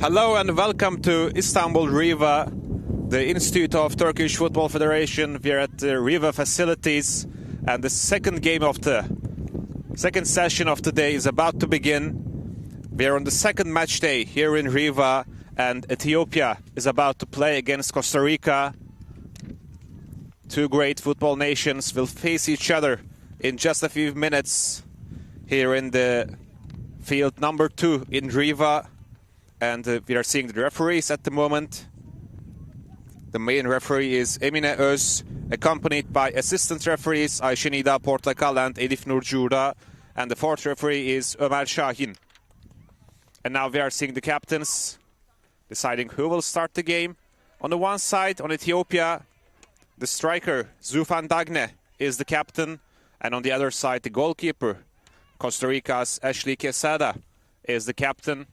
Hello and welcome to Istanbul Riva, the Institute of Turkish Football Federation. We are at the Riva facilities and the second session of the day is about to begin. We are on the second match day here in Riva and Ethiopia is about to play against Costa Rica. Two great football nations will face each other in just a few minutes here in the field number 2 in Riva. And we are seeing the referees at the moment. The main referee is Emine Öz, accompanied by assistant referees Ayşe Nida Portakal and Elif Nurcuda. And the fourth referee is Ömer Şahin. And now we are seeing the captains deciding who will start the game. On the one side, on Ethiopia, the striker Zufan Dagne is the captain. And on the other side, the goalkeeper, Costa Rica's Ashley Quesada, is the captain.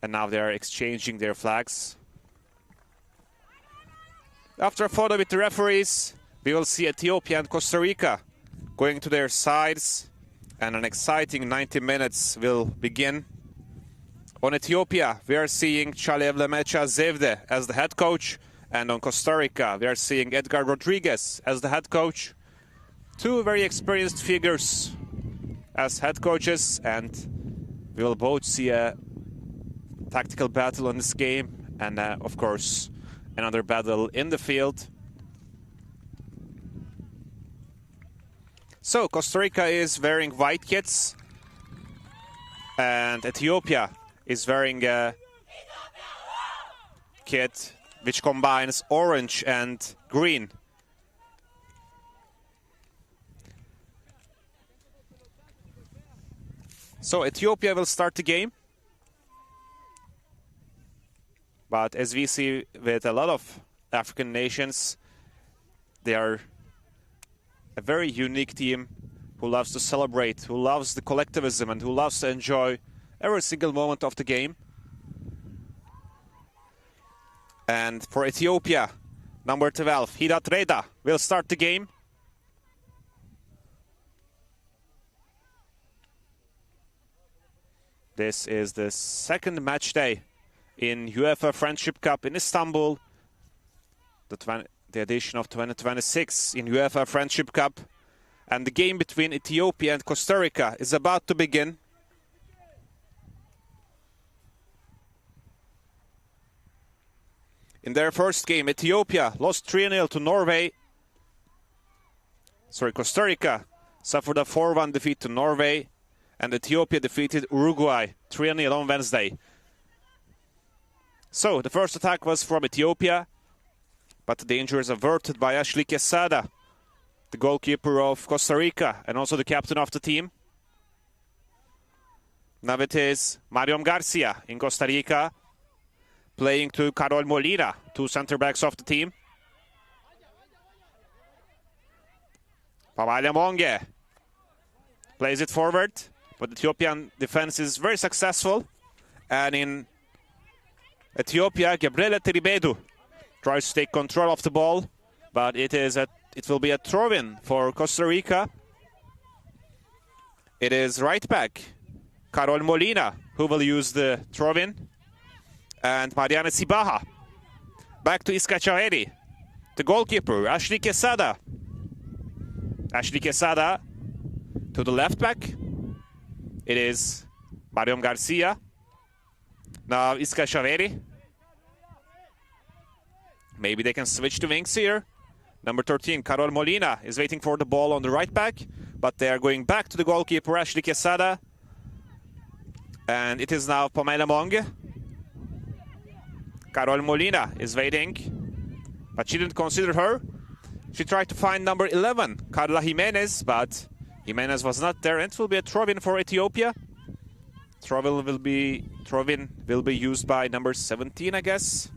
And now they are exchanging their flags. After a photo with the referees, we will see Ethiopia and Costa Rica going to their sides. And an exciting 90 minutes will begin. On Ethiopia, we are seeing Çalevlemecha Zevde as the head coach. And on Costa Rica, we are seeing Edgar Rodriguez as the head coach. Two very experienced figures as head coaches. And we will both see a tactical battle in this game, and of course another battle in the field. So Costa Rica is wearing white kits and Ethiopia is wearing a kit which combines orange and green. So Ethiopia will start the game. But as we see with a lot of African nations, they are a very unique team who loves to celebrate, who loves the collectivism, and who loves to enjoy every single moment of the game. And for Ethiopia, number 12, Hidat Reda, will start the game. This is the second match day in UEFA Friendship Cup in Istanbul, the edition of 2026 in UEFA Friendship Cup. And the game between Ethiopia and Costa Rica is about to begin. In their first game, Ethiopia lost 3-0 to Norway. Costa Rica suffered a 4-1 defeat to Norway. And Ethiopia defeated Uruguay 3-0 on Wednesday. So, the first attack was from Ethiopia, but the danger is averted by Ashley Quesada, the goalkeeper of Costa Rica and also the captain of the team. Now it is Mariam Garcia in Costa Rica, playing to Carol Molina, two center-backs of the team. Pamela Monge plays it forward, but the Ethiopian defense is very successful. And in Ethiopia, Gabriela Teribedu tries to take control of the ball, but it will be a throw-in for Costa Rica. It is right back Carol Molina who will use the throw-in, and Mariana Sibaha back to Iska Chaveri, the goalkeeper Ashley Quesada. Ashley Quesada to the left back. It is Mariam Garcia. Now Iska Chaveri. Maybe they can switch to wings here. Number 13, Carol Molina, is waiting for the ball on the right back. But they are going back to the goalkeeper, Ashley Quesada. And it is now Pamela Monge. Carol Molina is waiting. But she didn't consider her. She tried to find number 11, Carla Jimenez. But Jimenez was not there. And it will be a throw-in for Ethiopia. Throw-in will be used by number 17, I guess.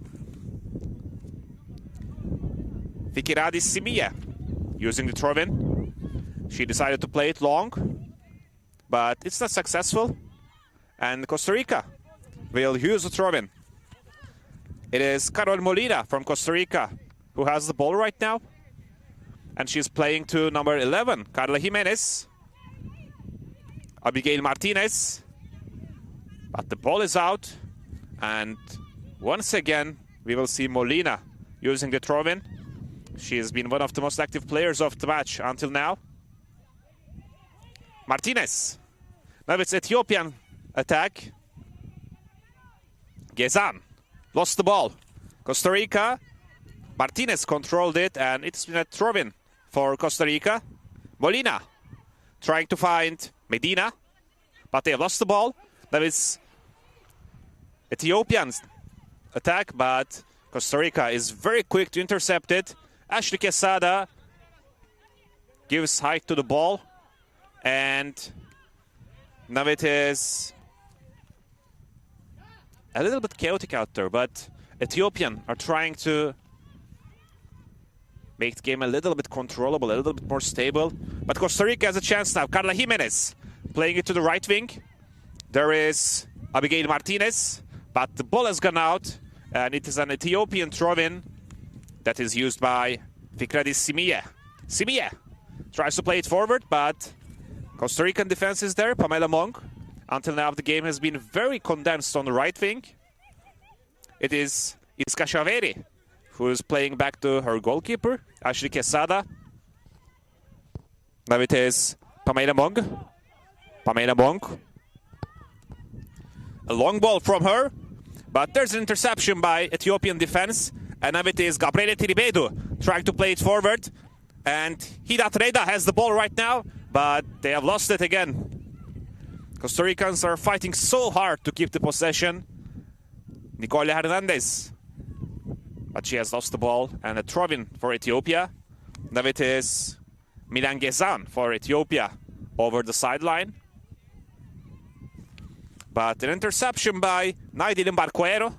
Fikiradis Simiye using the throw-in. She decided to play it long, but it's not successful. And Costa Rica will use the throw-in. It is Carol Molina from Costa Rica who has the ball right now. And she's playing to number 11, Carla Jimenez. Abigail Martinez. But the ball is out. And once again, we will see Molina using the throw-in. She has been one of the most active players of the match until now. Martinez. Now it's Ethiopian attack. Gezan lost the ball. Costa Rica. Martinez controlled it, and it's been a throw-in for Costa Rica. Molina trying to find Medina, but they have lost the ball. That is Ethiopian's attack, but Costa Rica is very quick to intercept it. Ashley Quesada gives height to the ball, and now it is a little bit chaotic out there, but Ethiopian are trying to make the game a little bit controllable, a little bit more stable. But Costa Rica has a chance now. Carla Jimenez playing it to the right wing. There is Abigail Martinez, but the ball has gone out, and it is an Ethiopian throw-in that is used by Fikradi Simiye. Simiye tries to play it forward, but Costa Rican defense is there. Pamela Mong. Until now, the game has been very condensed on the right wing. It is Iska Shaveri who is playing back to her goalkeeper, Ashley Quesada. Now it is Pamela Mong. Pamela Mong. A long ball from her, but there's an interception by Ethiopian defense. And now it is Gabriele Tiribedu trying to play it forward. And Hidat Reda has the ball right now, but they have lost it again. Costa Ricans are fighting so hard to keep the possession. Nicole Hernandez. But she has lost the ball, and a throw-in for Ethiopia. Now it is Milan Gezan for Ethiopia over the sideline. But an interception by Naidilin Barquero,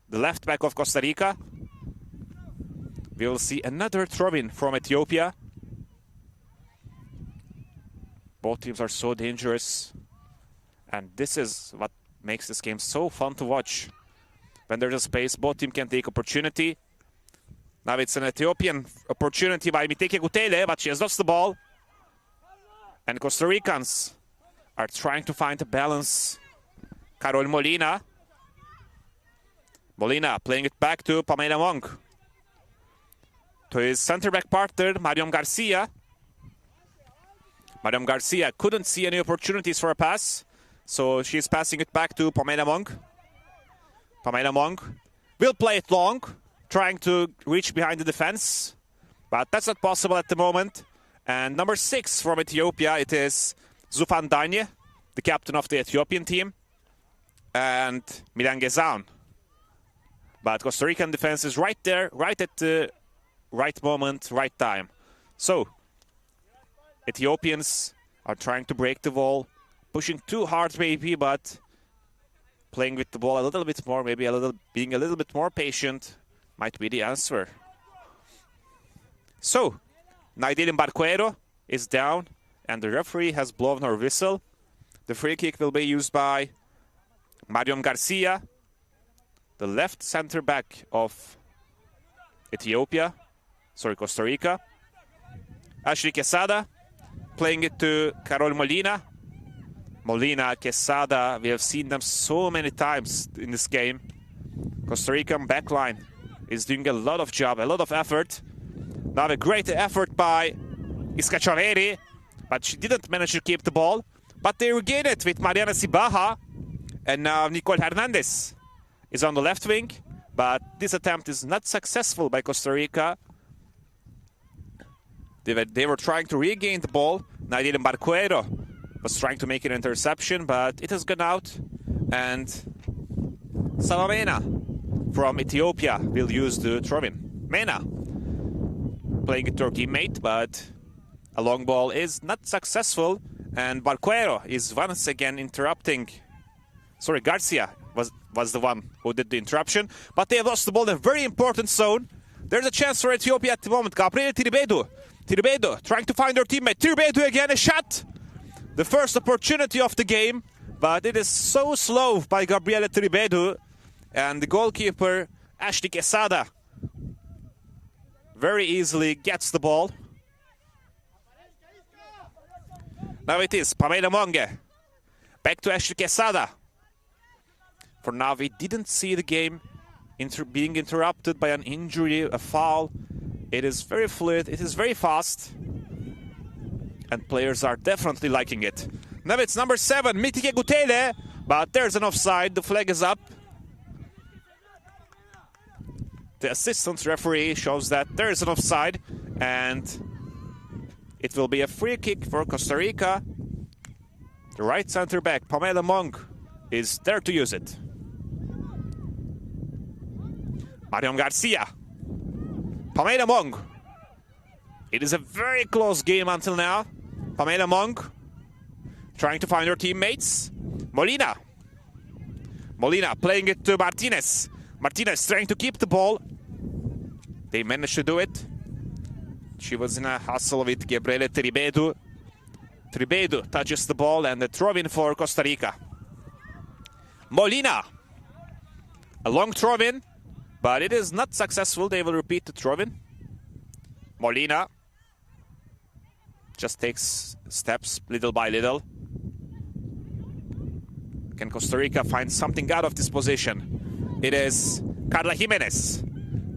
the left back of Costa Rica. We will see another throw-in from Ethiopia. Both teams are so dangerous. And this is what makes this game so fun to watch. When there's a space, both teams can take opportunity. Now it's an Ethiopian opportunity by Miteke Gutele, but she has lost the ball. And Costa Ricans are trying to find a balance. Carol Molina. Molina playing it back to Pamela Mong. To his center-back partner, Mariam Garcia. Mariam Garcia couldn't see any opportunities for a pass, so she's passing it back to Pamela Mong. Pamela Mong will play it long, trying to reach behind the defense, but that's not possible at the moment. And number 6 from Ethiopia, it is Zufan Danye, the captain of the Ethiopian team, and Milan Gezan. But Costa Rican defense is right there, right at the right moment, right time. So, Ethiopians are trying to break the wall, pushing too hard maybe, but playing with the ball a little bit more, maybe being a little bit more patient might be the answer. So, Naidilin Barquero is down, and the referee has blown her whistle. The free kick will be used by Mariam Garcia, the left center back of Costa Rica. Ashley Quesada playing it to Carol Molina. Molina, Quesada, we have seen them so many times in this game. Costa Rican backline is doing a lot of job, a lot of effort. Now a great effort by Iska Chaveri, but she didn't manage to keep the ball. But they regain it with Mariana Sibaha. And now Nicole Hernandez is on the left wing. But this attempt is not successful by Costa Rica. They were trying to regain the ball. Naidilin Barquero was trying to make an interception, but it has gone out. And Salamena from Ethiopia will use the throw-in. Mena playing it to her teammate, but a long ball is not successful. And Barquero is once again interrupting. Sorry, Garcia was the one who did the interruption. But they have lost the ball in a very important zone. There's a chance for Ethiopia at the moment. Gabriele Tiribedu. Tiribedu trying to find her teammate. Tiribedu again, a shot. The first opportunity of the game. But it is so slow by Gabriele Tiribedu. And the goalkeeper, Ashley Quesada, very easily gets the ball. Now it is Pamela Monge. Back to Ashley Quesada. For now, we didn't see the game being interrupted by an injury, a foul. It is very fluid, it is very fast. And players are definitely liking it. Now it's number 7, Mitike Gutele. But there's an offside, the flag is up. The assistant referee shows that there is an offside. And it will be a free kick for Costa Rica. The right center back, Pamela Monk, is there to use it. Marion Garcia. Pamela Monk. It is a very close game until now. Pamela Monk trying to find her teammates. Molina. Molina playing it to Martinez. Martinez trying to keep the ball. They managed to do it. She was in a hustle with Gabriele Tribedu. Tribedu touches the ball and the throw-in for Costa Rica. Molina. A long throw-in, but it is not successful. They will repeat the throw-in. Molina just takes steps little by little. Can Costa Rica find something out of this position? It is Carla Jimenez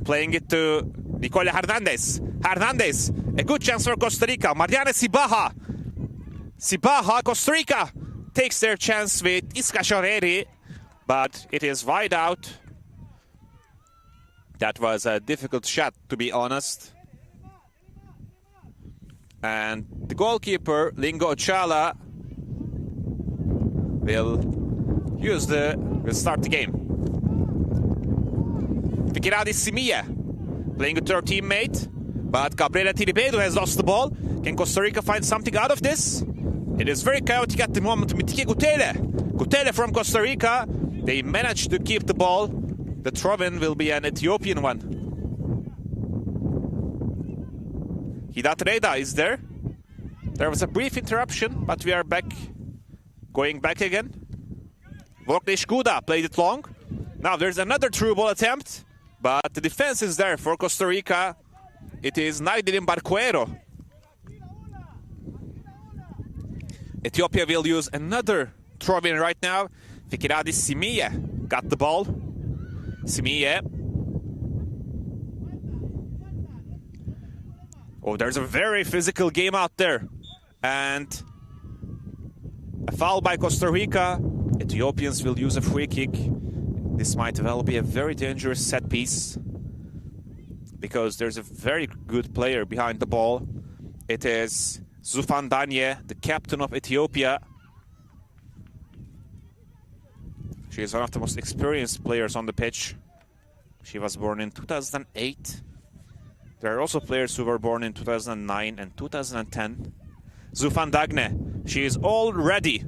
playing it to Nicola Hernandez. Hernandez, a good chance for Costa Rica. Mariana Sibaha. Sibaha, Costa Rica takes their chance with Iska Shareri, but it is wide out. That was a difficult shot, to be honest. And the goalkeeper, Lingo Ochala, will start the game. Fikiradi Simia playing with her teammate, but Gabriela Tiribedo has lost the ball. Can Costa Rica find something out of this? It is very chaotic at the moment. Mitike Gutele. Gutele from Costa Rica. They managed to keep the ball. The throw-in will be an Ethiopian one. Hidat Reda is there. There was a brief interruption, but we are back. Going back again. Vokne Shkuda played it long. Now there's another through ball attempt, but the defense is there for Costa Rica. It is Naidirim Barquero. Ethiopia will use another throw-in right now. Fikiradi Simie got the ball. Simie. Oh, there's a very physical game out there. And a foul by Costa Rica. Ethiopians will use a free kick. This might well be a very dangerous set piece, because there's a very good player behind the ball. It is Zufan Danye, the captain of Ethiopia. She is one of the most experienced players on the pitch. She was born in 2008. There are also players who were born in 2009 and 2010. Zufan Dagne, she is all ready.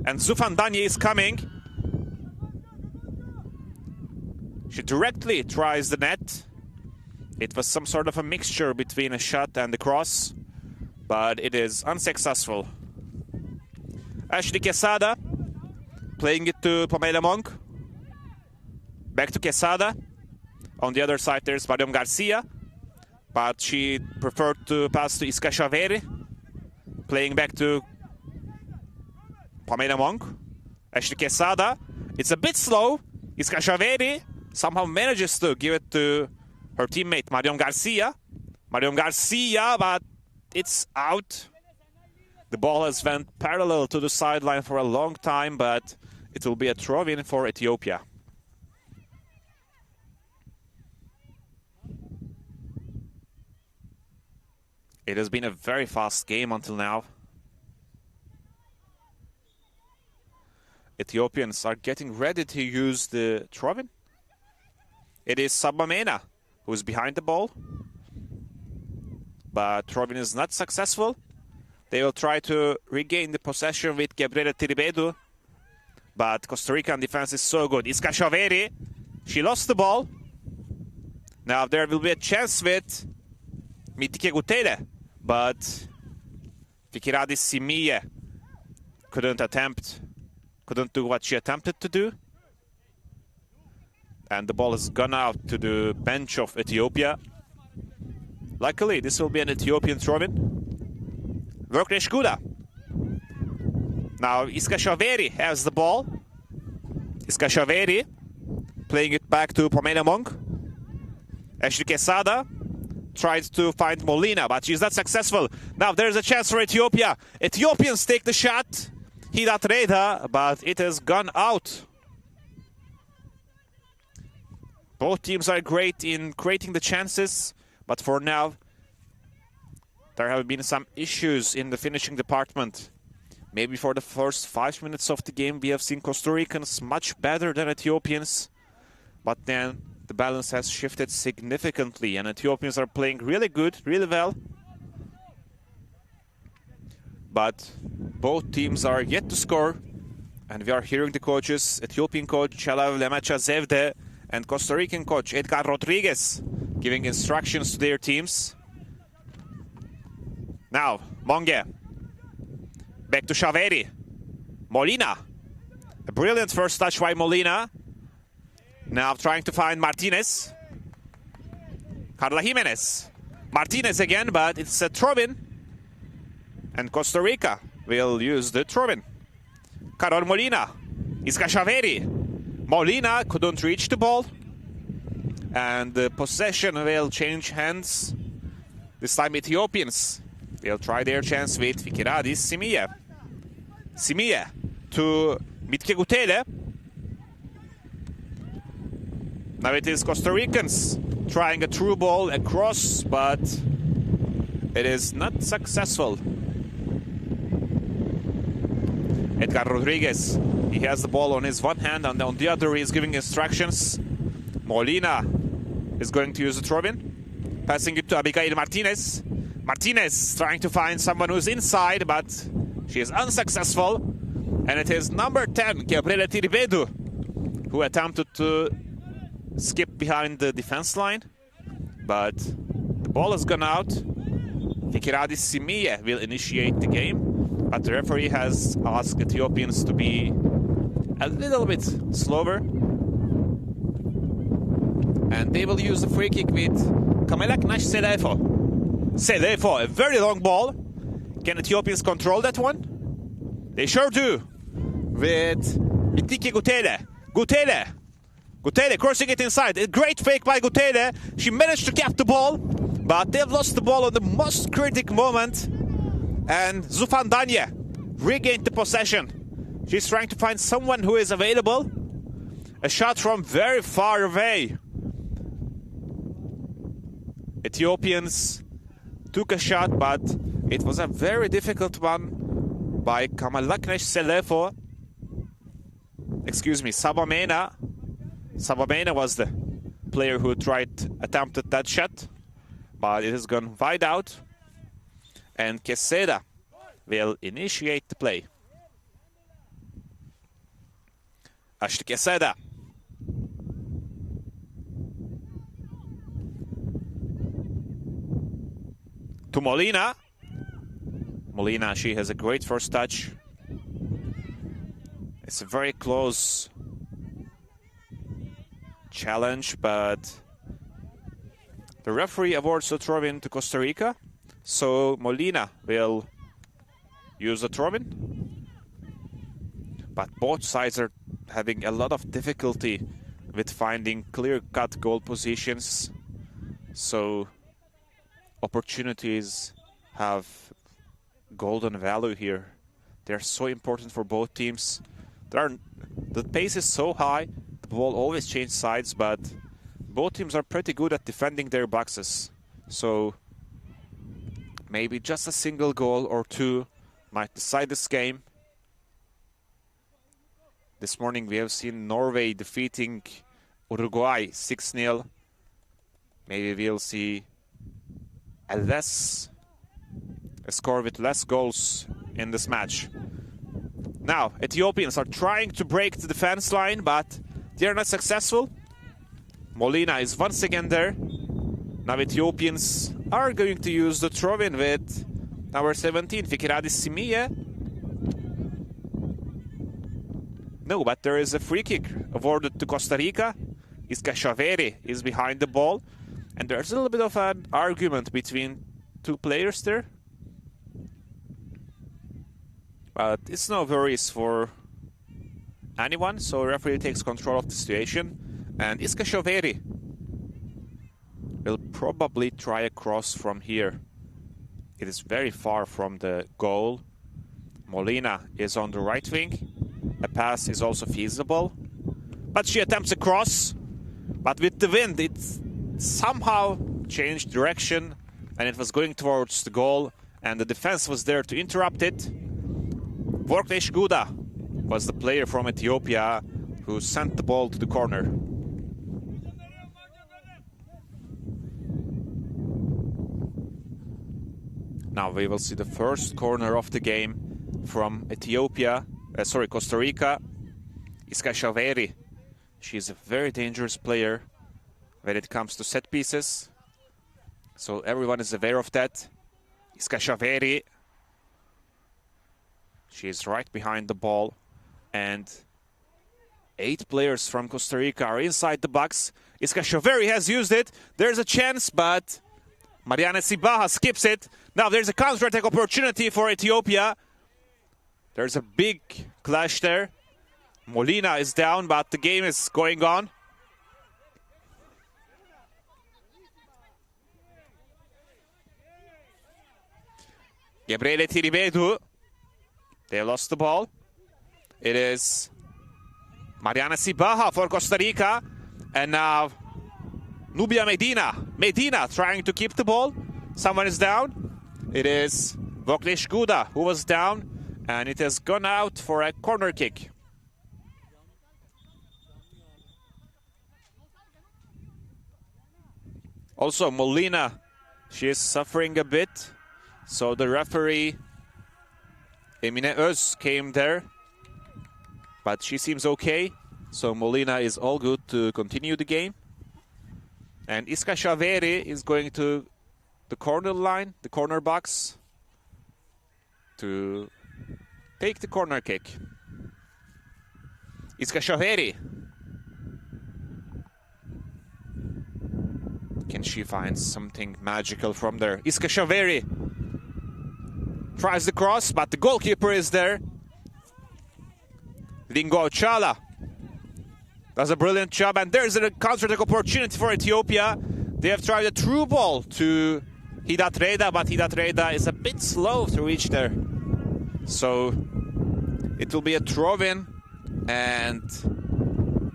And Zufan Danye is coming. She directly tries the net. It was some sort of a mixture between a shot and the cross, but it is unsuccessful. Ashley Quesada playing it to Pamela Monk. Back to Quesada. On the other side there's Mariam Garcia, but she preferred to pass to Iska Shaveri. Playing back to Pamela Monk. Ashley Quesada. It's a bit slow. Iska Shaveri somehow manages to give it to her teammate Marion Garcia. Marion Garcia, but it's out. The ball has went parallel to the sideline for a long time, but it will be a throw-in for Ethiopia. It has been a very fast game until now. Ethiopians are getting ready to use the throw-in. It is Sabamena who is behind the ball, but throw-in is not successful. They will try to regain the possession with Gabriela Tiribedu, but Costa Rican defense is so good. Iska Shaveri, she lost the ball. Now there will be a chance with Mitike Gutele, but Fikiradi Simie couldn't do what she attempted to do. And the ball has gone out to the bench of Ethiopia. Luckily, this will be an Ethiopian throw-in. Vokne Shkuda. Now Iskashaveri has the ball. Iskashaveri playing it back to Pomena Monk. Ashley Quesada tried to find Molina, but she's not successful. Now there's a chance for Ethiopia. Ethiopians take the shot. Hidat Reda, but it has gone out. Both teams are great in creating the chances, but for now, there have been some issues in the finishing department. Maybe for the first 5 minutes of the game, we have seen Costa Ricans much better than Ethiopians, but then the balance has shifted significantly, and Ethiopians are playing really good, really well. But both teams are yet to score, and we are hearing the coaches, Ethiopian coach Chalav Lemacha Zevde and Costa Rican coach Edgar Rodriguez giving instructions to their teams. Now, Monge. Back to Shaveri. Molina. A brilliant first touch by Molina. Now trying to find Martinez. Carla Jimenez. Martinez again, but it's a throw-in. And Costa Rica will use the throw-in. Carol Molina. Iskashaveri. Molina couldn't reach the ball. And the possession will change hands. This time Ethiopians will try their chance with Fikiradis Simiye. Simiye to Mitke Gutele. Now it is Costa Ricans trying a through ball across, but it is not successful. Edgar Rodriguez, he has the ball on his one hand, and on the other he is giving instructions. Molina is going to use the throw-in, passing it to Abigail Martinez. Martinez trying to find someone who's inside, but she is unsuccessful. And it is number 10, Gabriela Tiribedu, who attempted to skip behind the defense line. But the ball has gone out. Fikiradis Simiye will initiate the game. But the referee has asked Ethiopians to be a little bit slower. And they will use the free kick with Kamelak Nash Selefo. Selefo, a very long ball. Can Ethiopians control that one? They sure do. With Mitike Gutele. Gutele crossing it inside. A great fake by Gutele. She managed to cap the ball, but they've lost the ball on the most critical moment. And Zufan Danye regained the possession. She's trying to find someone who is available. A shot from very far away. Ethiopians took a shot, but it was a very difficult one by Kamalaknesh Selefo. Excuse me, Sabamena. Sabamena was the player who attempted that shot, but it has gone wide out. And Quesada will initiate the play. Ashley Quesada. To Molina. Molina, she has a great first touch. It's a very close challenge, but the referee awards a throw-in to Costa Rica. So Molina will use a throw-in. But both sides are having a lot of difficulty with finding clear-cut goal positions. So opportunities have golden value here. They're so important for both teams. The pace is so high, the ball always changes sides, but both teams are pretty good at defending their boxes. So maybe just a single goal or two might decide this game. This morning we have seen Norway defeating Uruguay 6-0. Maybe we'll see a score with less goals in this match. Now, Ethiopians are trying to break the defense line, but they're not successful. Molina is once again there. Now Ethiopians are going to use the throw-in with number 17, Fikiradis Simiye. No, but there is a free kick awarded to Costa Rica. Iskashaveri is behind the ball. And there's a little bit of an argument between two players there. But it's no worries for anyone, so referee takes control of the situation. And Iska Shoveri will probably try a cross from here. It is very far from the goal. Molina is on the right wing. A pass is also feasible. But she attempts a cross. But with the wind, it somehow changed direction. And it was going towards the goal. And the defense was there to interrupt it. Vorknesh Guda was the player from Ethiopia who sent the ball to the corner. Now we will see the first corner of the game from Costa Rica. Iska Shoveri. She's a very dangerous player when it comes to set pieces. So everyone is aware of that. Iska Shoveri. She is right behind the ball. And 8 players from Costa Rica are inside the box. Iska Shoveri has used it. There's a chance, but Mariana Sibaha skips it. Now there's a counter-attack opportunity for Ethiopia. There's a big clash there. Molina is down, but the game is going on. Gabriele Tiribedu. They lost the ball. It is Mariana Sibaha for Costa Rica. And now Nubia Medina. Medina trying to keep the ball. Someone is down. It is Vorknesh Guda who was down. And it has gone out for a corner kick. Also Molina, she is suffering a bit. So the referee Emine Öz came there. But she seems okay. So Molina is all good to continue the game. And Iska Shoveri is going to the corner line, the corner box, to take the corner kick. Iska Shoveri. Can she find something magical from there? Iska Shoveri tries the cross, but the goalkeeper is there. Ringo Ochala does a brilliant job, and there's a counter-attack opportunity for Ethiopia. They have tried a through ball to Hidat Reda, but Hidat Reda is a bit slow to reach there. So it will be a throw-in, and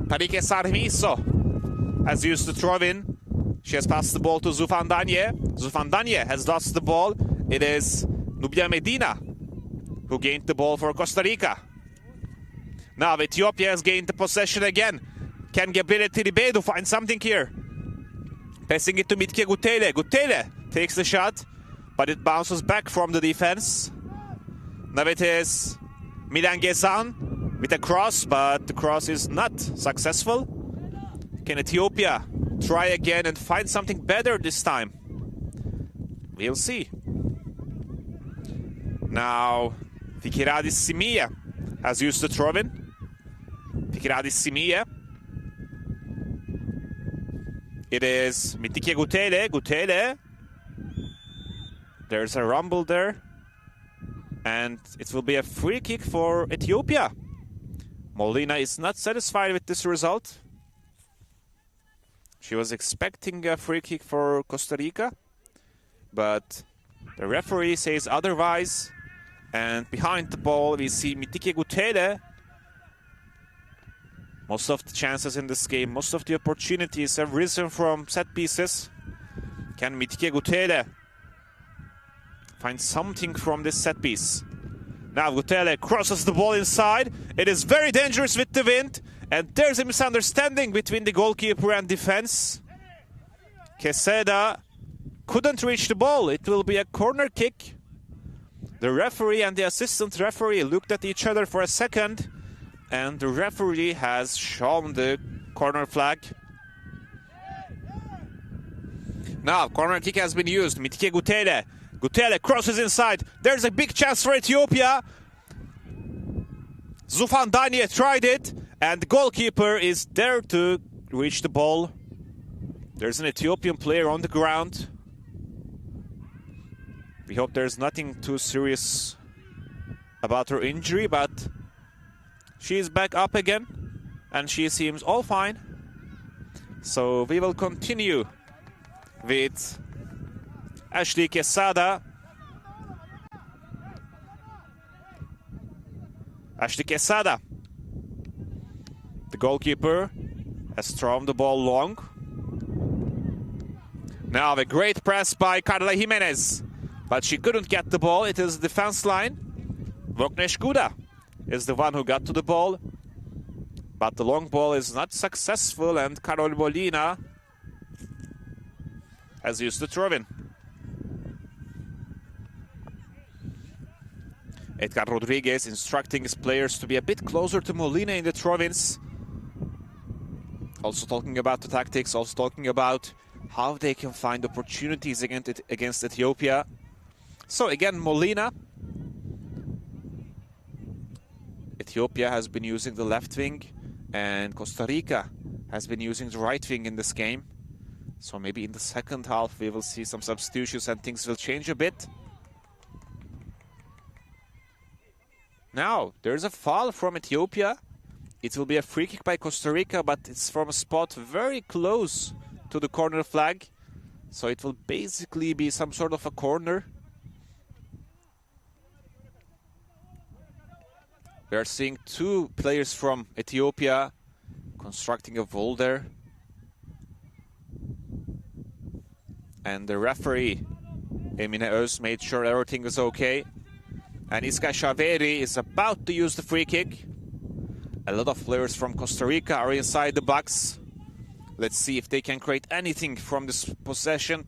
Parike Sarmiso has used the throw-in. She has passed the ball to Zufandanye. Zufandanye has lost the ball. It is Nubia Medina who gained the ball for Costa Rica. Now Ethiopia has gained the possession again. Can Gabriele Tiribedu find something here? Passing it to Mitke Gutele. Gutele takes the shot, but it bounces back from the defense. Now it is Milan Gezan with a cross, but the cross is not successful. Can Ethiopia try again and find something better this time? We'll see. Now Fikiradis Simia has used the throw-in. Fikiradis Simia. It is Mitike Gutele. Gutele. There's a rumble there. And it will be a free kick for Ethiopia. Molina is not satisfied with this result. She was expecting a free kick for Costa Rica. But the referee says otherwise. And behind the ball, we see Mitike Gutele. Most of the chances in this game, most of the opportunities have risen from set pieces. Can Mitike Gutele find something from this set piece? Now Gutele crosses the ball inside. It is very dangerous with the wind. And there's a misunderstanding between the goalkeeper and defense. Queseda couldn't reach the ball. It will be a corner kick. The referee and the assistant referee looked at each other for a second, and the referee has shown the corner flag. Now, corner kick has been used. Mitike Gutele. Gutele crosses inside. There's a big chance for Ethiopia. Zufandanye tried it, and the goalkeeper is there to reach the ball. There's an Ethiopian player on the ground. We hope there's nothing too serious about her injury, but she's back up again and she seems all fine. So we will continue with Ashley Quesada. Ashley Quesada, the goalkeeper, has thrown the ball long. Now a great press by Carla Jimenez, but she couldn't get the ball. It is the defense line. Voknesh Guda is the one who got to the ball, but the long ball is not successful, and Carol Molina has used the throw-in. Edgar Rodriguez instructing his players to be a bit closer to Molina in the throw-ins. Also talking about the tactics, also talking about how they can find opportunities against Ethiopia. So again, Molina. Ethiopia has been using the left wing, and Costa Rica has been using the right wing in this game. So maybe in the second half we will see some substitutions and things will change a bit. Now, there's a foul from Ethiopia. It will be a free kick by Costa Rica, but it's from a spot very close to the corner flag. So it will basically be some sort of a corner. We are seeing two players from Ethiopia constructing a wall there. And the referee, Emine Öz, made sure everything was okay. And Iska Shaveri is about to use the free kick. A lot of players from Costa Rica are inside the box. Let's see if they can create anything from this position.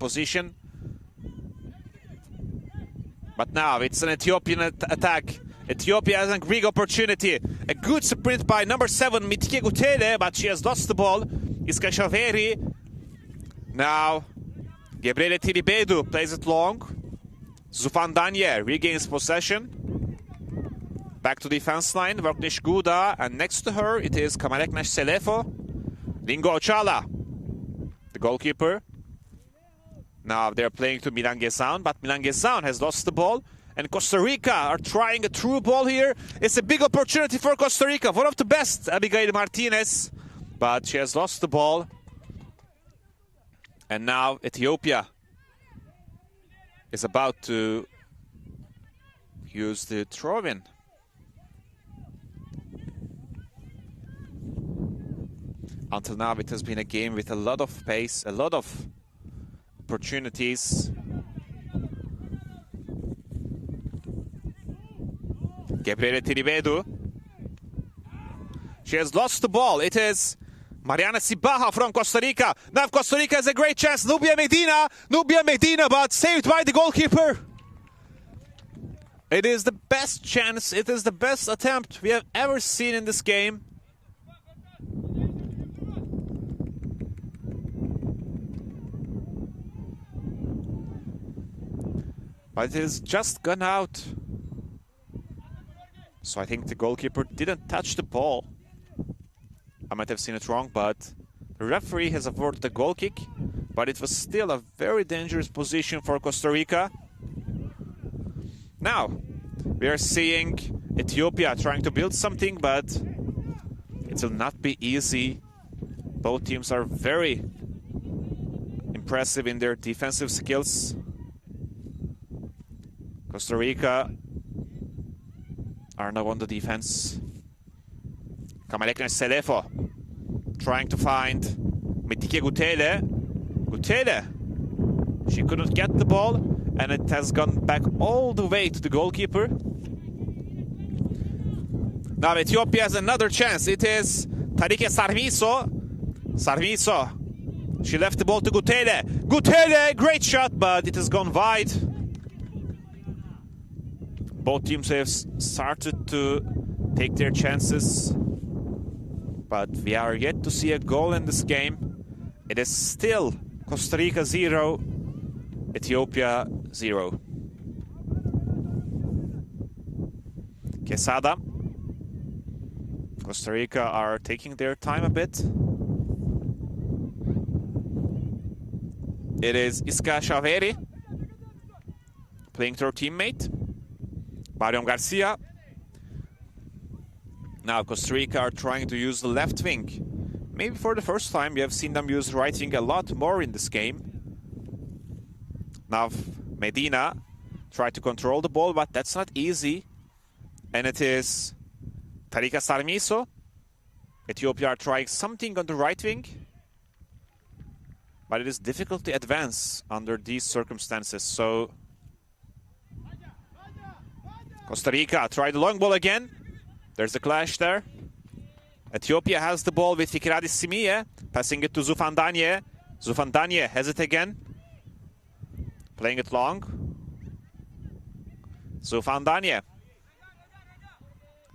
But now it's an Ethiopian attack. Ethiopia has a big opportunity. A good sprint by number 7, Mitike Gutele, but she has lost the ball. Iska Shaveri. Now, Gabriele Tiribedu plays it long. Zufan Danye regains possession. Back to defense line, Voknesh Guda, and next to her it is Kamaleknash Selefo. Ringo Ochala, the goalkeeper. Now they're playing to Milan Gezan, but Milan Gezan has lost the ball. And Costa Rica are trying a through ball here. It's a big opportunity for Costa Rica. One of the best, Abigail Martinez. But she has lost the ball. And now Ethiopia is about to use the throw-in. Until now, it has been a game with a lot of pace, a lot of opportunities. Gabriele Tiribedu. She has lost the ball. It is Mariana Sibaha from Costa Rica. Now Costa Rica has a great chance. Nubia Medina, but saved by the goalkeeper. It is the best chance. It is the best attempt we have ever seen in this game. But it has just gone out. So I think the goalkeeper didn't touch the ball. I might have seen it wrong, but the referee has averted the goal kick. But it was still a very dangerous position for Costa Rica. Now, we are seeing Ethiopia trying to build something, but it will not be easy. Both teams are very impressive in their defensive skills. Costa Rica are now on the defense. Kamaleknash Selefo trying to find Mitike Gutele. She couldn't get the ball, and it has gone back all the way to the goalkeeper. Now Ethiopia has another chance. It is Tarike Sarmiso. She left the ball to Gutele, great shot, but it has gone wide. Both teams have started to take their chances, but we are yet to see a goal in this game. It is still Costa Rica 0, Ethiopia 0. Quesada. Costa Rica are taking their time a bit. It is Iska Shaveri playing to her teammate. Mariam Garcia. Now Costa Rica are trying to use the left wing. Maybe for the first time we have seen them use right wing a lot more in this game. Now Medina tried to control the ball, but that's not easy. And it is Tarika Sarmiso. Ethiopia are trying something on the right wing. But it is difficult to advance under these circumstances. So Costa Rica tried the long ball again. There's a clash there. Ethiopia has the ball with Fikiradis Simiye. Passing it to Zufandanye. Zufandanye has it again. Playing it long. Zufandanye.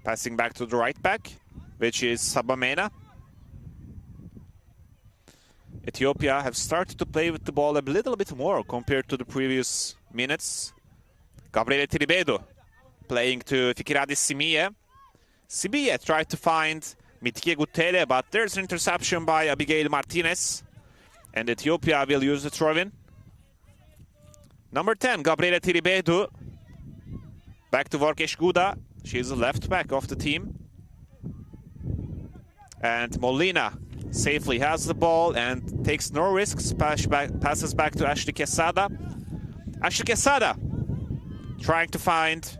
Passing back to the right back, which is Sabamena. Ethiopia have started to play with the ball a little bit more compared to the previous minutes. Gabriele Tiribedo playing to Fikiradis Simiye. Simiye tried to find Mitike Gutele, but there's an interception by Abigail Martinez. And Ethiopia will use the throw-in. Number 10, Gabriele Tiribedo. Back to Vorkesh Guda. She's the left back of the team. And Molina safely has the ball and takes no risks. Passes back to Ashley Quesada. Ashley Quesada trying to find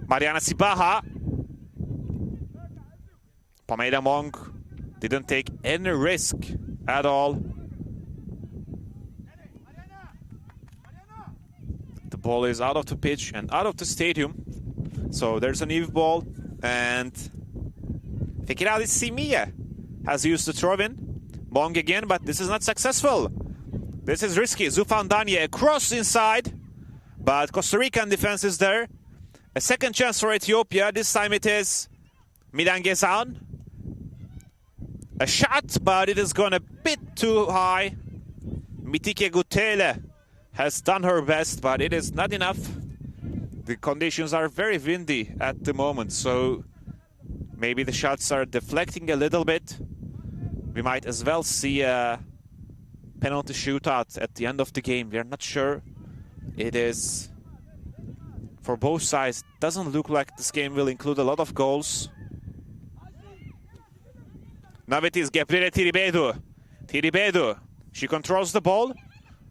Mariana Sibaha. Pamela Mong didn't take any risk at all. The ball is out of the pitch and out of the stadium. So there's an Eve ball, and Fikiradis Simiye has used the throw-in. Mong again, but this is not successful. This is risky. Zufandanye across inside, but Costa Rican defense is there. A second chance for Ethiopia. This time it is Milan Gezan. A shot, but it is gone a bit too high. Mitike Gutele has done her best, but it is not enough. The conditions are very windy at the moment, so maybe the shots are deflecting a little bit. We might as well see a penalty shootout at the end of the game. We are not sure. It is, for both sides, doesn't look like this game will include a lot of goals. Now it is Gabriele Tiribedo. Tiribedo, she controls the ball,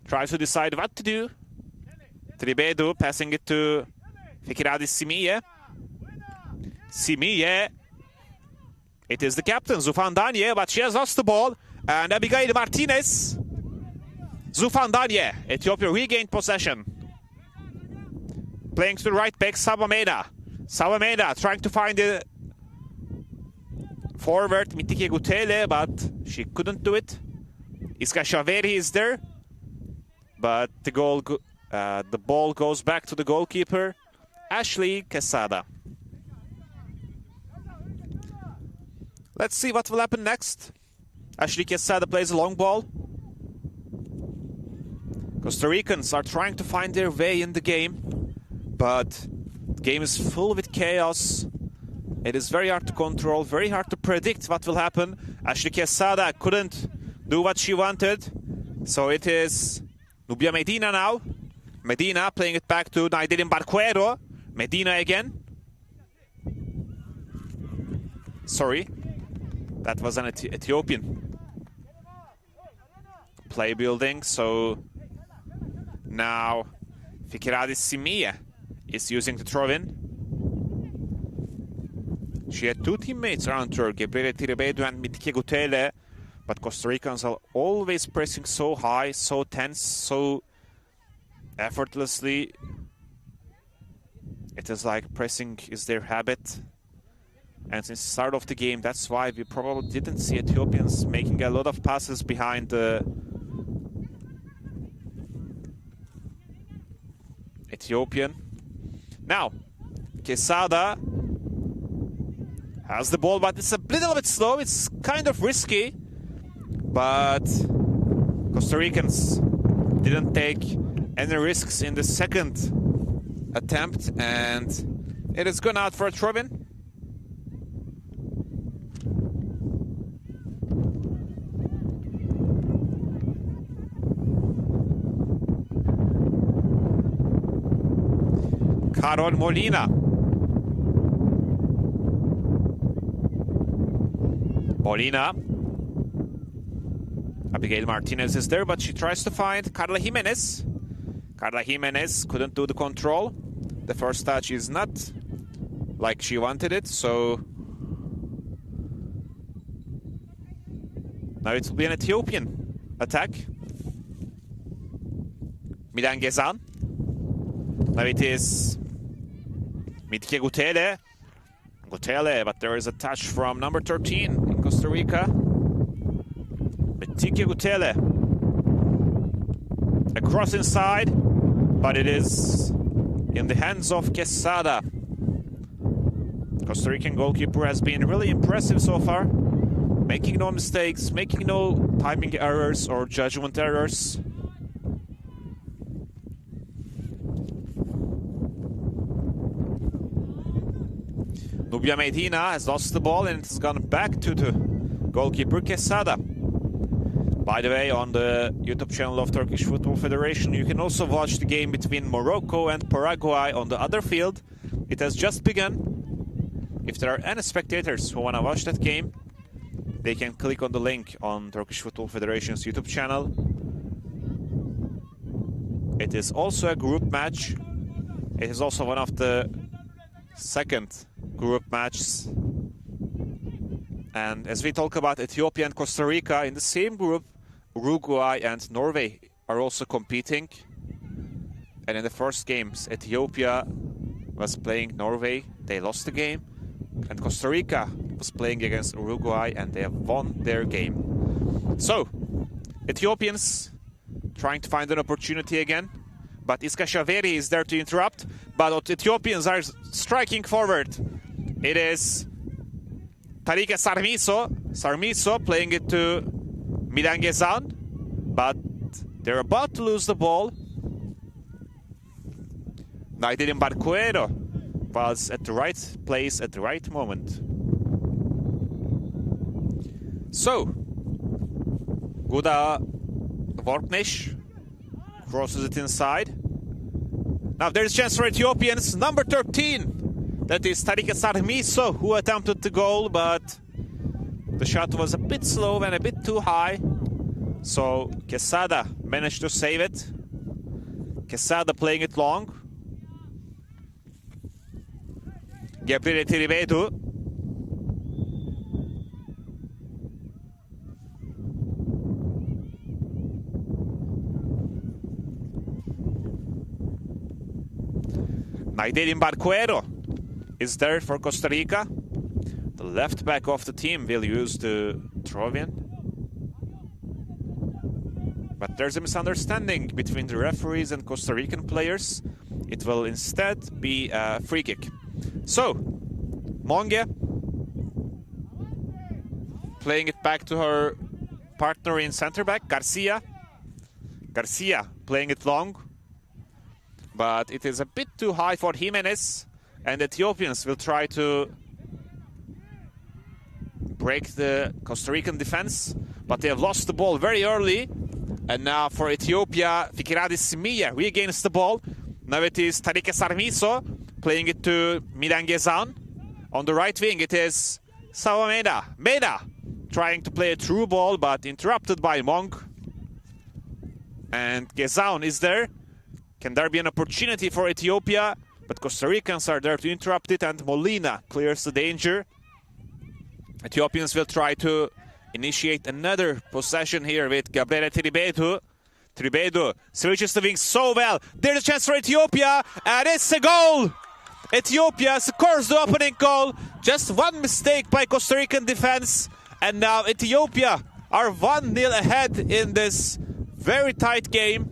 tries to decide what to do. Tiribedo passing it to Fikiradis Simiye. Simiye. It is the captain, Zufandanye, but she has lost the ball. And Abigail Martinez. Zufandanye. Ethiopia regained possession. Playing to the right back, Sabamena. Sabamena trying to find the forward, Mitike Gutele, but she couldn't do it. Iska Shaveri is there. But the ball goes back to the goalkeeper, Ashley Quesada. Let's see what will happen next. Ashley Quesada plays a long ball. Costa Ricans are trying to find their way in the game, but the game is full with chaos. It is very hard to control, very hard to predict what will happen. Ashley Quesada couldn't do what she wanted, so it is Nubia Medina now. Medina playing it back to Naidelin Barquero. Medina again. Sorry. That was an Ethiopian play building. So now Fikiradis Simiye is using the throw-in. She had two teammates around her, Gabriele Tiribedo and Mitike Gutele. But Costa Ricans are always pressing so high, so tense, so effortlessly. It is like pressing is their habit. And since the start of the game, that's why we probably didn't see Ethiopians making a lot of passes behind the Ethiopian. Now, Quesada has the ball, but it's a little bit slow. It's kind of risky. But Costa Ricans didn't take any risks in the second attempt, and it is gone out for a throw-in. Carol Molina. Molina. Abigail Martinez is there, but she tries to find Carla Jimenez. Carla Jimenez couldn't do the control. The first touch is not like she wanted it, so now it will be an Ethiopian attack. Milan Gezan. Now it is Mitke Gutele. Gutele, but there is a touch from number 13 in Costa Rica. Mitke Gutele. A cross inside, but it is in the hands of Quesada. Costa Rican goalkeeper has been really impressive so far, making no mistakes, making no timing errors or judgment errors. Nubia Medina has lost the ball and it has gone back to the goalkeeper Quesada. By the way, on the YouTube channel of Turkish Football Federation, you can also watch the game between Morocco and Paraguay on the other field. It has just begun. If there are any spectators who want to watch that game, they can click on the link on Turkish Football Federation's YouTube channel. It is also a group match. It is also one of the second group matches. And as we talk about Ethiopia and Costa Rica, in the same group, Uruguay and Norway are also competing. And in the first games, Ethiopia was playing Norway. They lost the game. And Costa Rica was playing against Uruguay and they have won their game. So, Ethiopians trying to find an opportunity again. But Iska Shaveri is there to interrupt. But Ethiopians are striking forward. It is Tarika Sarmiso playing it to Milan Gezan. But they're about to lose the ball. Naidilin Barquero was at the right place at the right moment. So, Guda Vorknesh crosses it inside. Now there's a chance for Ethiopians. Number 13. That is Tarika Sarmiso who attempted the goal, but the shot was a bit slow and a bit too high. So Quesada managed to save it. Quesada playing it long. Gabriele Tiribedu. Naidilin Barquero is there for Costa Rica. The left back of the team will use the throw-in. But there's a misunderstanding between the referees and Costa Rican players. It will instead be a free kick. So, Monge playing it back to her partner in center back, Garcia. Garcia playing it long, but it is a bit too high for Jimenez, and Ethiopians will try to break the Costa Rican defense, but they have lost the ball very early. And now for Ethiopia, Fikiradis Simiya regains the ball. Now it is Tarike Sarmiso playing it to Milan Gezan. On the right wing, it is Sawa Meda trying to play a through ball, but interrupted by Monk. And Gezan is there. Can there be an opportunity for Ethiopia? But Costa Ricans are there to interrupt it, and Molina clears the danger. Ethiopians will try to initiate another possession here with Gabriele Tiribedu. Tiribedu switches the wing so well. There's a chance for Ethiopia, and it's a goal! Ethiopia scores the opening goal. Just one mistake by Costa Rican defense, and now Ethiopia are 1-0 ahead in this very tight game.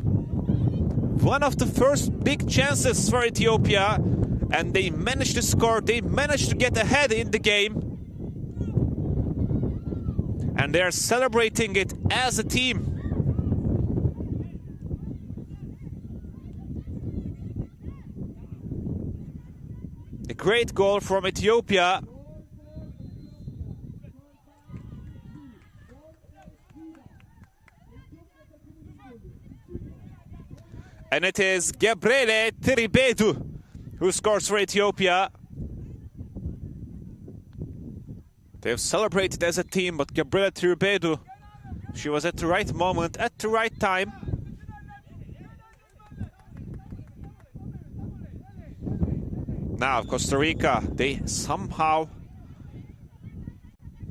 One of the first big chances for Ethiopia, and they managed to score. They managed to get ahead in the game. And they are celebrating it as a team. A great goal from Ethiopia. And it is Gabriele Tiribedu who scores for Ethiopia. They've celebrated as a team, but Gabriela Tribedu, she was at the right moment, at the right time. Now, Costa Rica, they somehow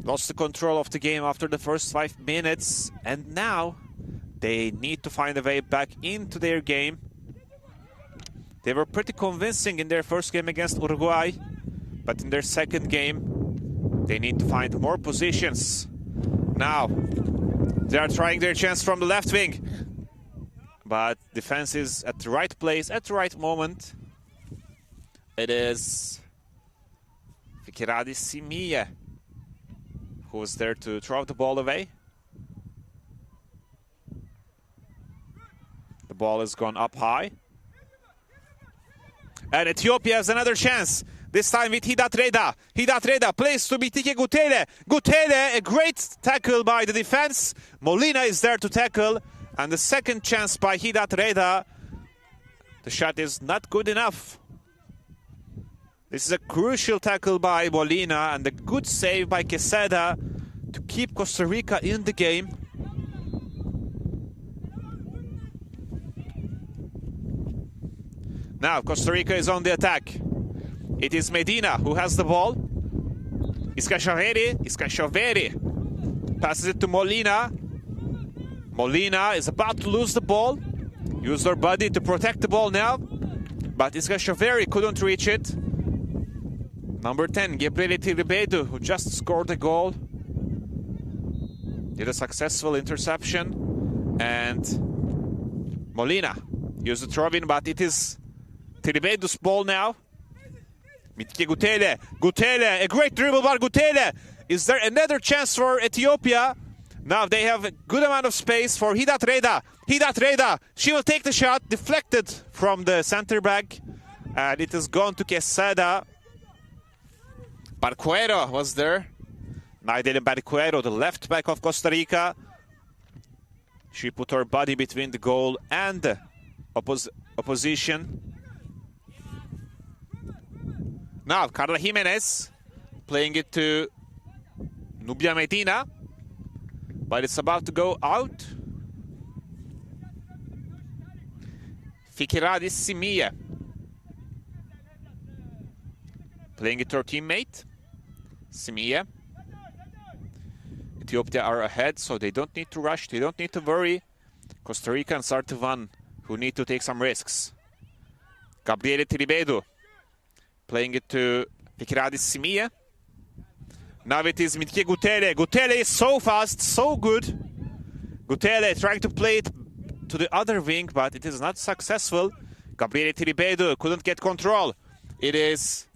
lost the control of the game after the first 5 minutes, and now they need to find a way back into their game. They were pretty convincing in their first game against Uruguay, but in their second game, they need to find more positions. Now, they are trying their chance from the left wing, but defense is at the right place, at the right moment. It is Fikiradis Simie who was there to throw the ball away. The ball has gone up high. And Ethiopia has another chance. This time with Hidat Reda. Hidat Reda plays to Bitike Gutele. Gutele, a great tackle by the defense. Molina is there to tackle. And the second chance by Hidat Reda. The shot is not good enough. This is a crucial tackle by Molina and a good save by Quesada to keep Costa Rica in the game. Now Costa Rica is on the attack. It is Medina who has the ball. Iskashaveri passes it to Molina. Molina is about to lose the ball. Used her body to protect the ball now, but Iskashaveri couldn't reach it. Number 10, Gabriela Tribedu, who just scored a goal. Did a successful interception. And Molina used the throw-in, but it is Tribedu's ball now. Mitke Gutele. Gutele, a great dribble by Gutele. Is there another chance for Ethiopia? Now they have a good amount of space for Hidat Reda. Hidat Reda, she will take the shot, deflected from the center back. And it has gone to Quesada. Barquero was there. Naidele Barquero, the left back of Costa Rica. She put her body between the goal and the opposition. Now, Carla Jimenez playing it to Nubia Medina. But it's about to go out. Fikiradis Simie playing it to her teammate. Simie. Ethiopia are ahead, so they don't need to rush, they don't need to worry. Costa Ricans are the one who need to take some risks. Gabriela Tribedu playing it to Fikiradis Simie. Now it is Mitke Gutele. Gutele is so fast, so good. Gutele trying to play it to the other wing, but it is not successful. Gabriela Tribedu couldn't get control. It is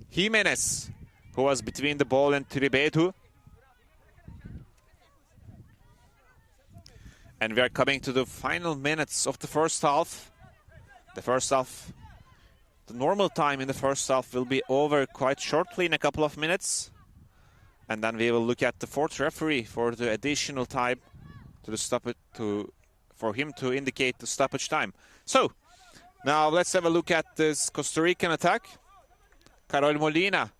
Jimenez who was between the ball and Tribedu. And we are coming to the final minutes of the first half. The first half, the normal time in the first half will be over quite shortly in a couple of minutes. And then we will look at the fourth referee for the additional time to the stoppage, for him to indicate the stoppage time. So, now let's have a look at this Costa Rican attack. Carol Molina,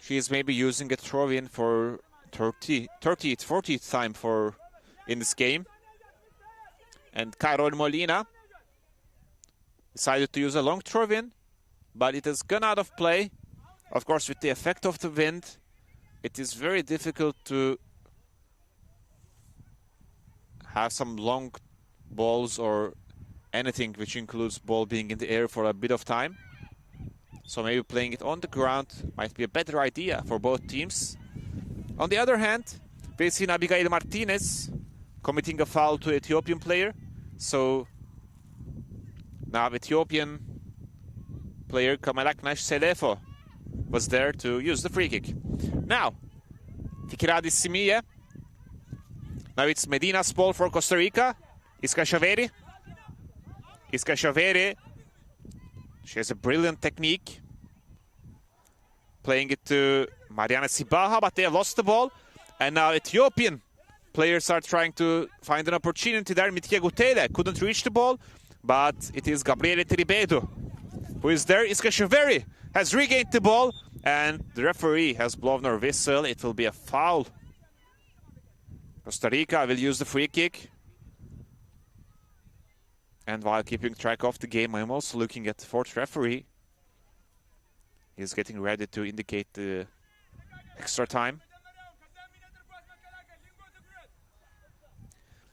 she is maybe using a throw-in for 40th time in this game. And Carol Molina decided to use a long throw-in, but it has gone out of play. Of course, with the effect of the wind, it is very difficult to have some long balls or anything which includes ball being in the air for a bit of time. So maybe playing it on the ground might be a better idea for both teams. On the other hand, we've seen Abigail Martinez committing a foul to Ethiopian player. So now Ethiopian player Kamalaknash Selefo was there to use the free kick. Now, Fikiradis Simie. Now it's Medina's ball for Costa Rica. Iskashaveri. Iskashaveri. She has a brilliant technique. Playing it to Mariana Sibaha, but they have lost the ball. And now Ethiopian players are trying to find an opportunity there. Mitke Gutele couldn't reach the ball, but it is Gabriela Tribedu who is there. Iskashaveri has regained the ball, And the referee has blown her whistle. It will be a foul. Costa Rica will use the free kick. And while keeping track of the game, I'm also looking at the fourth referee. He's getting ready to indicate the extra time.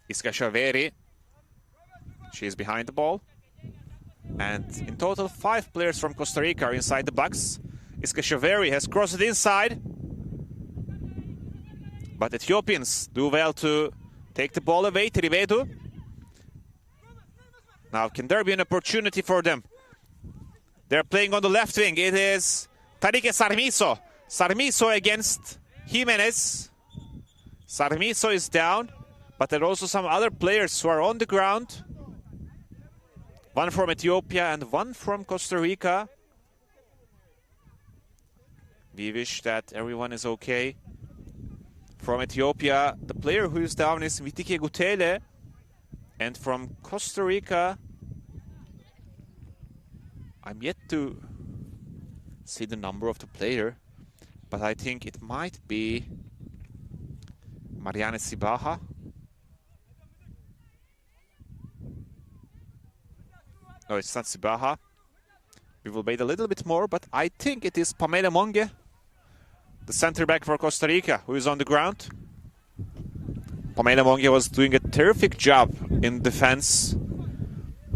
Iska Shaveri. She is behind the ball. And in total, 5 players from Costa Rica are inside the box. Iska Shaveri has crossed it inside. But Ethiopians do well to take the ball away. Trivedu. Now, can there be an opportunity for them? They're playing on the left wing. It is Tarike Sarmiso. Sarmiso against Jimenez. Sarmiso is down. But there are also some other players who are on the ground. One from Ethiopia and one from Costa Rica. We wish that everyone is okay. From Ethiopia, the player who is down is Vitike Gutele. And from Costa Rica, I'm yet to see the number of the player, but I think it might be Mariane Sibaha. No, it's not Sibaha. We will wait a little bit more, but I think it is Pamela Monge, the center back for Costa Rica, who is on the ground. Pamela Monge was doing a terrific job in defense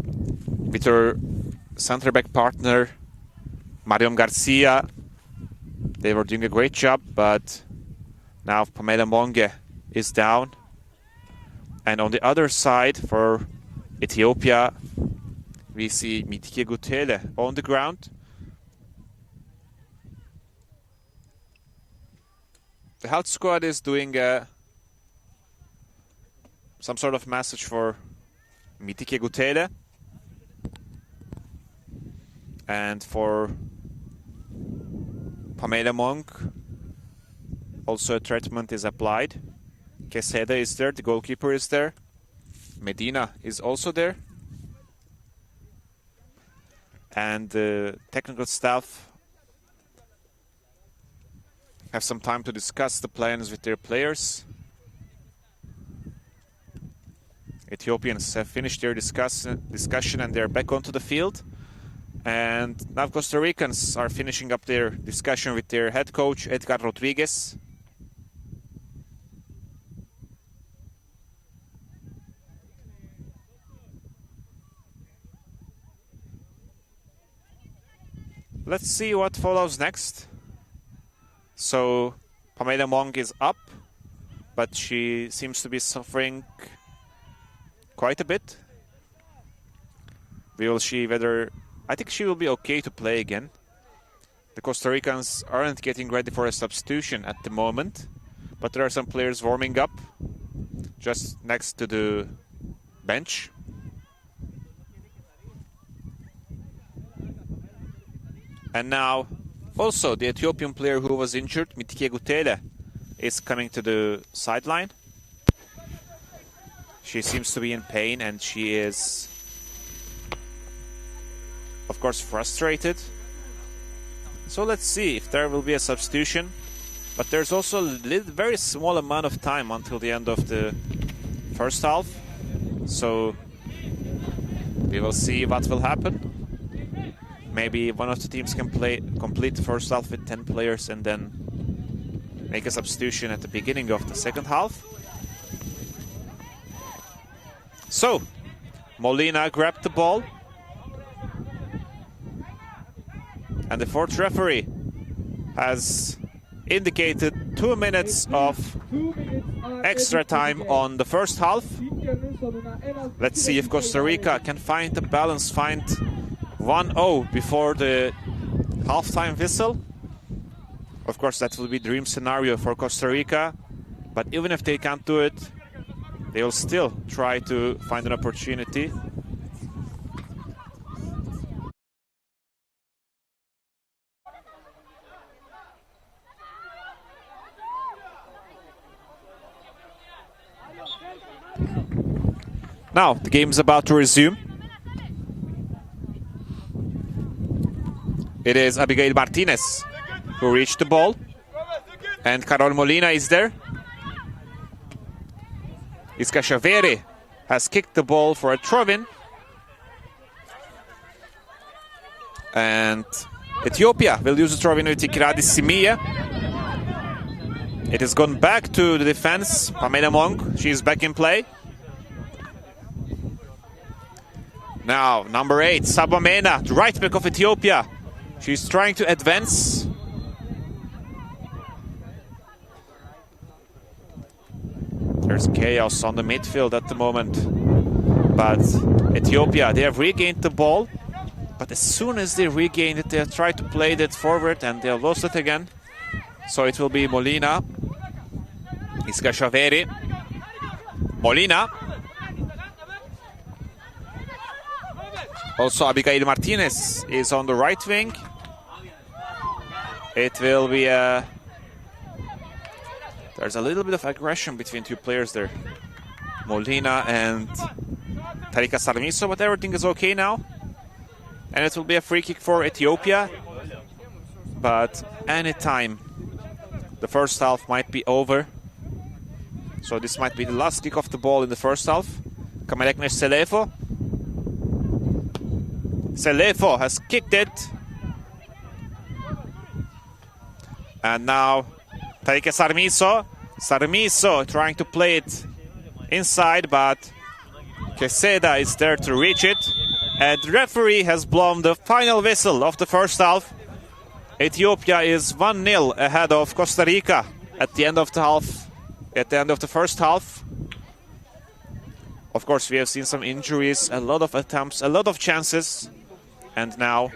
with her center back partner, Mariam Garcia. They were doing a great job, but now Pamela Monge is down. And on the other side, for Ethiopia, we see Mitike Gutele on the ground. The health squad is doing some sort of message for Mitike Gutele. And for Pamela Monk, also a treatment is applied. Queseda is there, the goalkeeper is there. Medina is also there. And the technical staff have some time to discuss the plans with their players. Ethiopians have finished their discussion and they're back onto the field. And now Costa Ricans are finishing up their discussion with their head coach, Edgar Rodriguez. Let's see what follows next. So, Pamela Monk is up, but she seems to be suffering quite a bit. We will see whether... I think she will be okay to play again. The Costa Ricans aren't getting ready for a substitution at the moment, but there are some players warming up just next to the bench. And now, also, the Ethiopian player who was injured, Mitike Gutele, is coming to the sideline. She seems to be in pain and she is, of course, frustrated. So let's see if there will be a substitution. But there's also a very small amount of time until the end of the first half. So we will see what will happen. Maybe one of the teams can complete the first half with 10 players and then make a substitution at the beginning of the second half. So, Molina grabbed the ball. And the fourth referee has indicated 2 minutes of extra time on the first half. Let's see if Costa Rica can find the balance, find 1-0 before the halftime whistle. Of course, that will be a dream scenario for Costa Rica. But even if they can't do it, they will still try to find an opportunity. Now, the game is about to resume. It is Abigail Martinez who reached the ball. And Carol Molina is there. Iska Shaveri has kicked the ball for a throw-in. And Ethiopia will use the throw-in with Ikradi Simiye. It has gone back to the defense. Pamela Monk, she is back in play. Now, number 8, Sabamena, the right back of Ethiopia. She's trying to advance. There's chaos on the midfield at the moment. But Ethiopia, they have regained the ball. But as soon as they regained it, they try to play that forward and they have lost it again. So it will be Molina. Iska Shaveri. Molina. Also Abigail Martinez is on the right wing. It will be a... There's a little bit of aggression between two players there. Molina and Tarika Sarmiso, but everything is okay now. And it will be a free kick for Ethiopia. But anytime the first half might be over. So this might be the last kick of the ball in the first half. Kameleknesh Selefo. Selefo has kicked it. And now Tarika Sarmiso. Sarmiso trying to play it inside, but Queseda is there to reach it. And the referee has blown the final whistle of the first half. Ethiopia is 1-0 ahead of Costa Rica at the end of the half. At the end of the first half. Of course, we have seen some injuries, a lot of attempts, a lot of chances. And now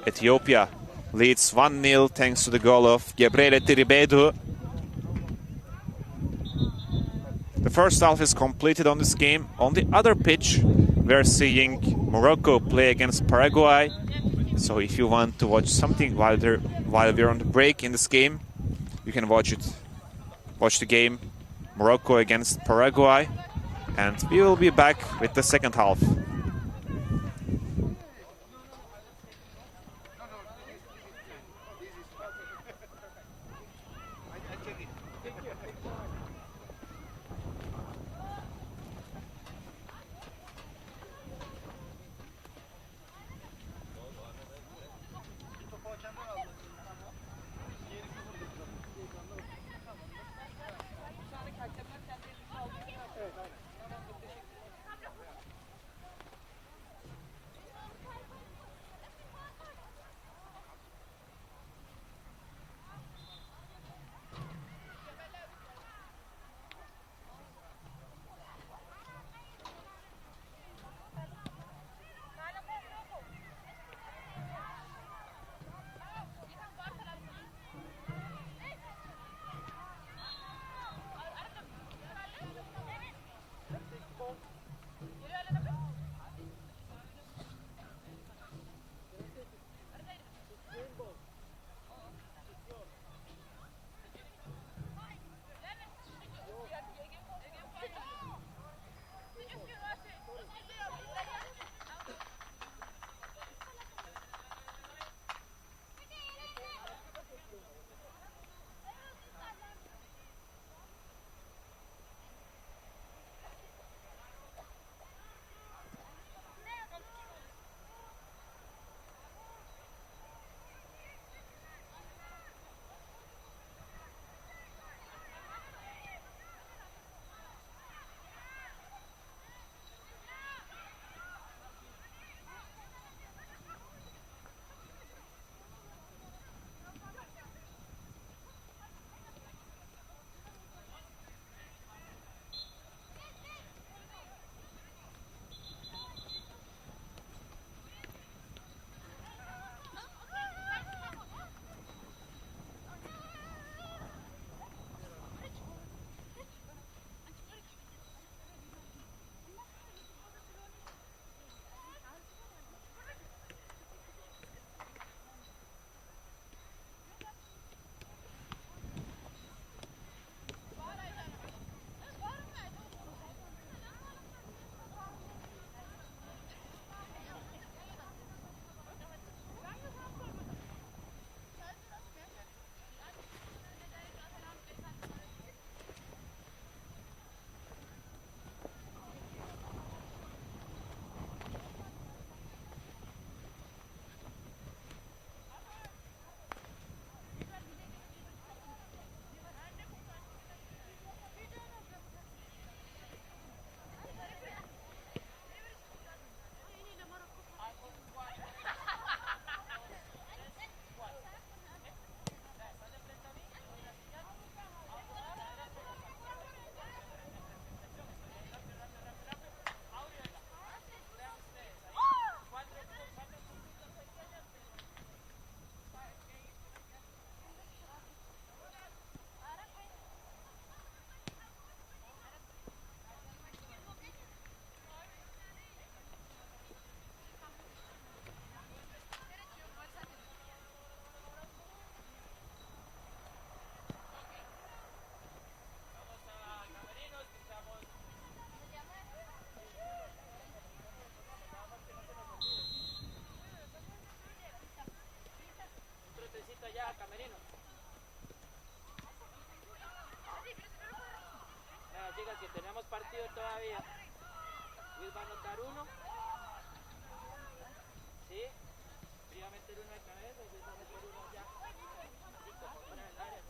Ethiopia leads 1-0 thanks to the goal of Gebrele Tiribedu. The first half is completed on this game. On the other pitch, we're seeing Morocco play against Paraguay. So if you want to watch something while we're on the break in this game, you can watch it. Watch the game, Morocco against Paraguay. And we will be back with the second half. David. Will va a anotar uno. Sí. Will va a meter uno de cabeza y Will va a meter uno ya. Listo, por fuera del área.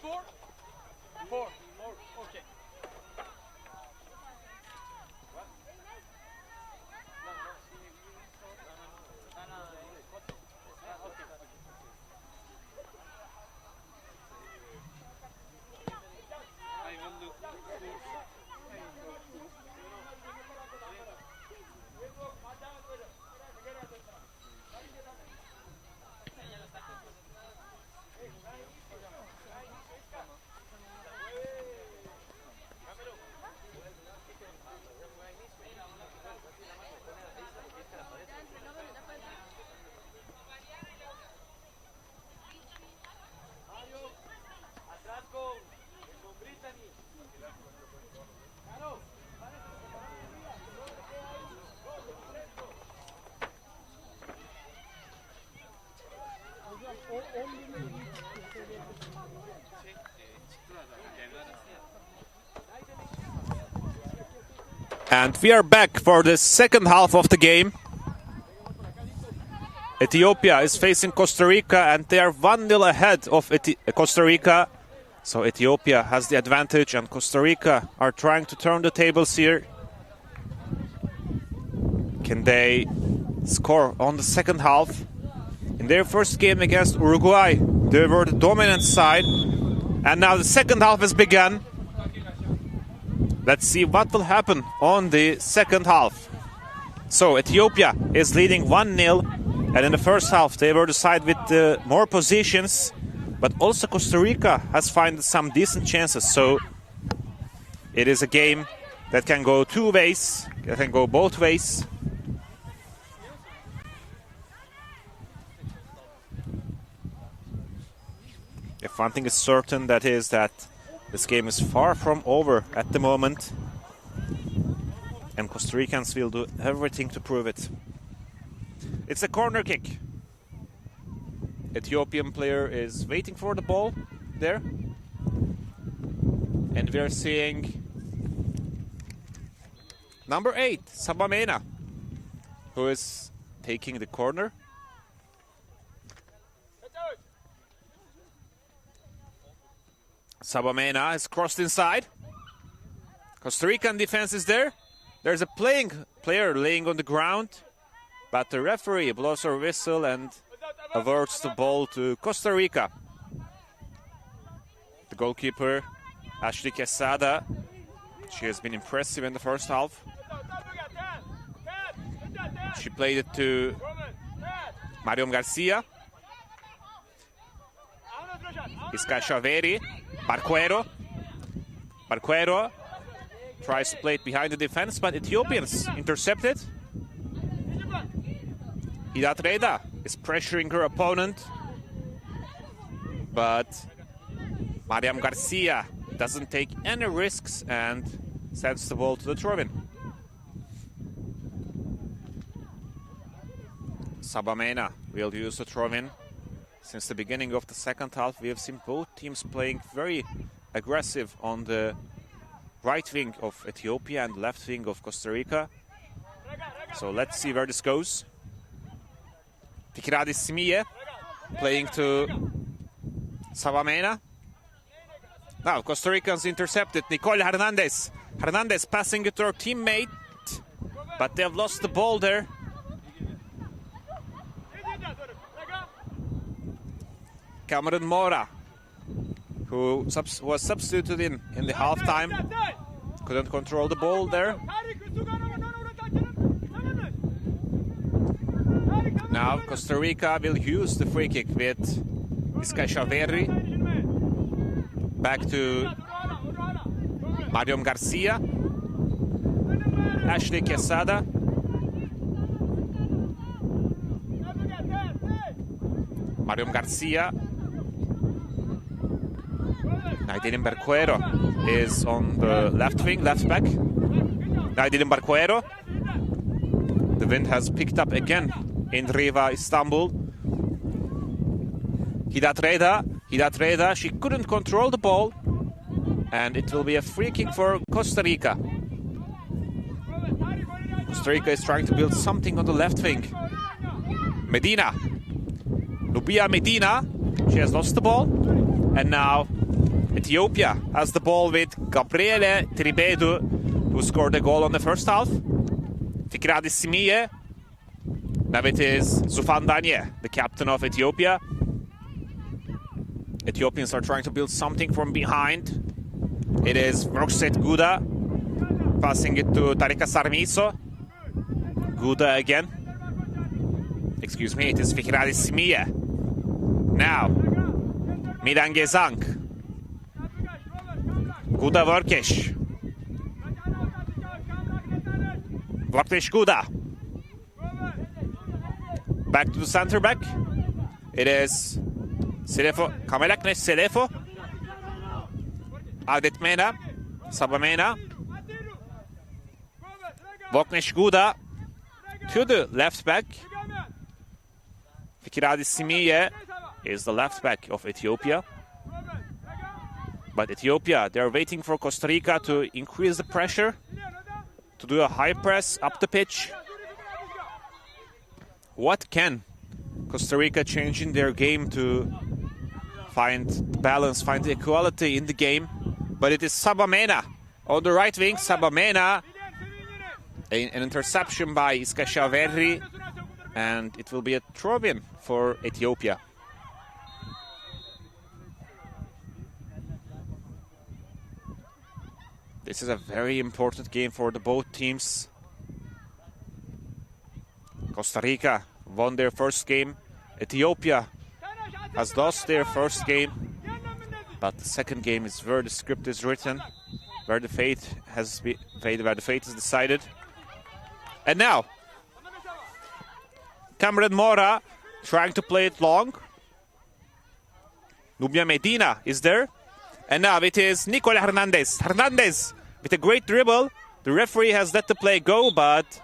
four? Four. Okay. And we are back for the second half of the game. Ethiopia is facing Costa Rica and they are 1-0 ahead of Costa Rica. So Ethiopia has the advantage and Costa Rica are trying to turn the tables here. Can they score on the second half? In their first game against Uruguay, they were the dominant side. And now the second half has begun. Let's see what will happen on the second half. So Ethiopia is leading 1-0. And in the first half, they were the side with more positions. But also Costa Rica has found some decent chances. So it is a game that can go two ways. That can go both ways. If one thing is certain, that is that this game is far from over at the moment. And Costa Ricans will do everything to prove it. It's a corner kick. Ethiopian player is waiting for the ball there. And we're seeing number 8, Sabamena, who is taking the corner. Sabamena has crossed inside. Costa Rican defense is there. There's a player laying on the ground, but the referee blows her whistle and awards the ball to Costa Rica. The goalkeeper, Ashley Quesada, she has been impressive in the first half. She played it to Mariam Garcia. Iska Shaveri. Barquero tries to play it behind the defense, but Ethiopians intercepted. Hidatreda is pressuring her opponent, but Mariam Garcia doesn't take any risks and sends the ball to the throw-in. Sabamena will use the throw-in. Since the beginning of the second half, we have seen both teams playing very aggressive on the right wing of Ethiopia and left wing of Costa Rica. So let's see where this goes. Fikradis Simiye playing to Sabamena. Now Costa Ricans intercepted. Nicole Hernandez. Hernandez passing it to her teammate, but they have lost the ball there. Cameron Mora, who was substituted in the halftime, couldn't control the ball there. Now Costa Rica will use the free kick with Iska Shaveri. Back to Mariam Garcia. Ashley Quesada. Mariam Garcia. Naidilin Barquero is on the left wing, left back. Naidilin Barquero. The wind has picked up again in Riva, Istanbul. Hidatreda, she couldn't control the ball. And it will be a free kick for Costa Rica. Costa Rica is trying to build something on the left wing. Medina. Lubia Medina. She has lost the ball. And now Ethiopia has the ball with Gabriele Tribedu, who scored a goal on the first half. Fikradi Simiye. Now it is Zufan Danye, the captain of Ethiopia. Ethiopians are trying to build something from behind. It is Roxet Guda passing it to Tarika Sarmiso. Guda again. Excuse me, it is Fikradi Simiye. Now, Milan Gezank. Guda Vorkesh. Vorkesh Guda. Back to the center back. It is Selefo. Kamelaknesh Selefo. Adet Mena. Sabamena. Vorkesh Guda to the left back. Fikradi Simiye is the left back of Ethiopia. But Ethiopia, they're waiting for Costa Rica to increase the pressure, to do a high press up the pitch. What can Costa Rica change in their game to find balance, find the equality in the game? But it is Sabamena on the right wing. Sabamena, an interception by Iskashaverri, and it will be a throw-in for Ethiopia. This is a very important game for the both teams. Costa Rica won their first game. Ethiopia has lost their first game. But the second game is where the script is written, where the fate is decided. And now, Cameron Mora trying to play it long. Nubia Medina is there. And now it is Nicola Hernandez. Hernandez with a great dribble. The referee has let the play go, but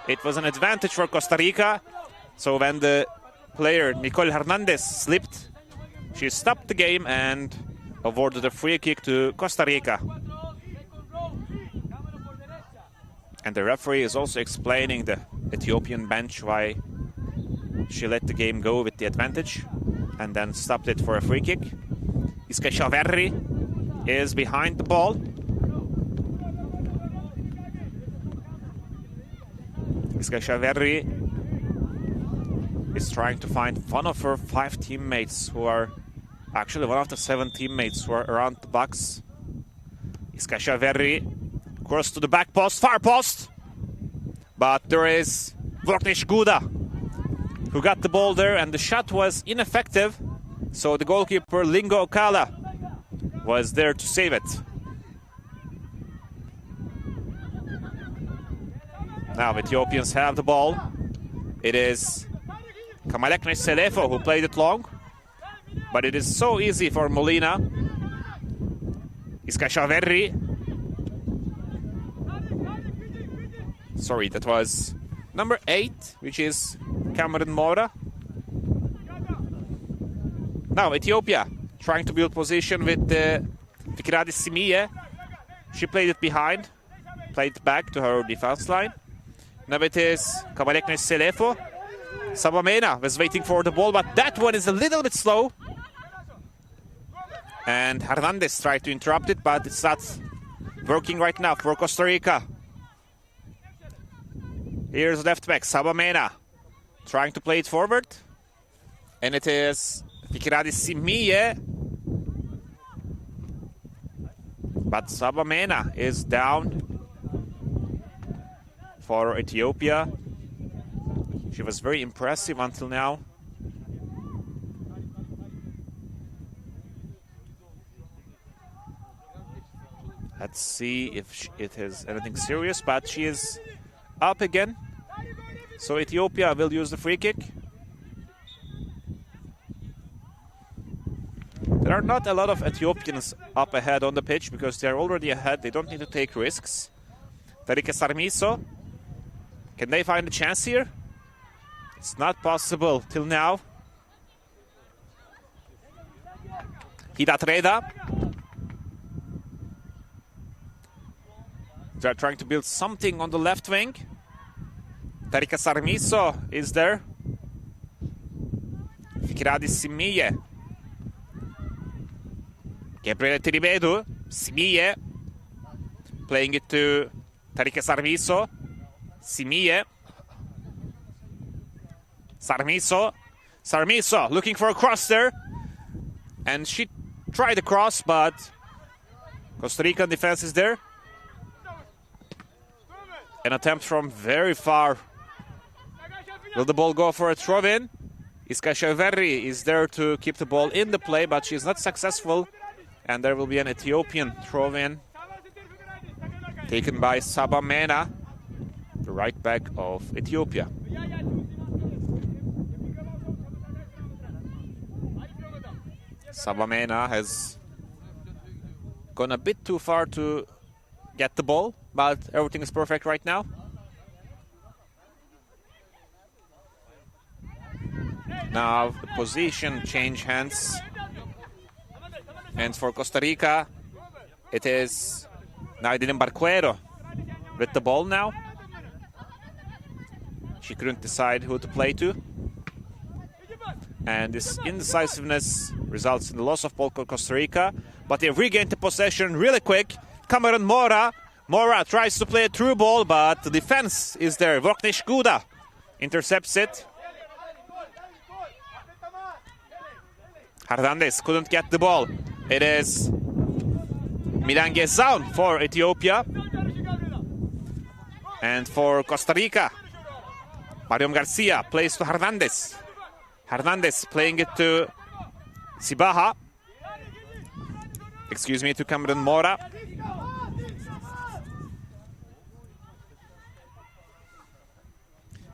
it was an advantage for Costa Rica. So when the player Nicole Hernandez slipped, she stopped the game and awarded a free kick to Costa Rica. And the referee is also explaining the Ethiopian bench why she let the game go with the advantage and then stopped it for a free kick. Iskashaverri is behind the ball. Iskashaverri is trying to find one of her 5 teammates who are actually one of the 7 teammates who are around the box. Iskashaverri cross to the back post, far post. But there is Vorknesh Guda who got the ball there, and the shot was ineffective. So the goalkeeper Lingo Okala was there to save it. Now Ethiopians have the ball. It is Kamaleknesh Selefo who played it long. But it is so easy for Molina. Iskashaverri. Sorry, that was number 8, which is Cameron Mora. Now Ethiopia trying to build position with Fikradi Simiye. She played it behind, played back to her defense line. Now it is Kamaleknesh Selefo. Sabamena was waiting for the ball, but that one is a little bit slow. And Hernandez tried to interrupt it, but it's not working right now for Costa Rica. Here's left back Sabamena trying to play it forward. And it is Fikradi Simiye. But Sabamena is down for Ethiopia. She was very impressive until now. Let's see if it is anything serious, but she is up again. So Ethiopia will use the free kick. There are not a lot of Ethiopians up ahead on the pitch because they are already ahead. They don't need to take risks. Tarika Sarmiso. Can they find a chance here? It's not possible till now. Hidat Reda. They're trying to build something on the left wing. Tarika Sarmiso is there. Fikradi Simiye. Gabriele Tiribedu, Simie, playing it to Tarike Sarmiso, Simie, Sarmiso looking for a cross there, and she tried the cross, but Costa Rican defense is there. An attempt from very far. Will the ball go for a throw-in? Iska Sheverri is there to keep the ball in the play, but she's not successful. And there will be an Ethiopian throw-in taken by Saba Mena, the right back of Ethiopia. Saba Mena has gone a bit too far to get the ball, but everything is perfect right now. Now the position change hands. And for Costa Rica, it is Naidilin Barquero with the ball now. She couldn't decide who to play to. And this indecisiveness results in the loss of ball for Costa Rica. But they regained the possession really quick. Cameron Mora. Mora tries to play a through ball, but the defense is there. Vorknesh Guda intercepts it. Hernandez couldn't get the ball. It is Milan Gezaun for Ethiopia. And for Costa Rica, Mariam Garcia plays to Hernandez. Hernandez playing it to Sibaha. Excuse me, to Cameron Mora.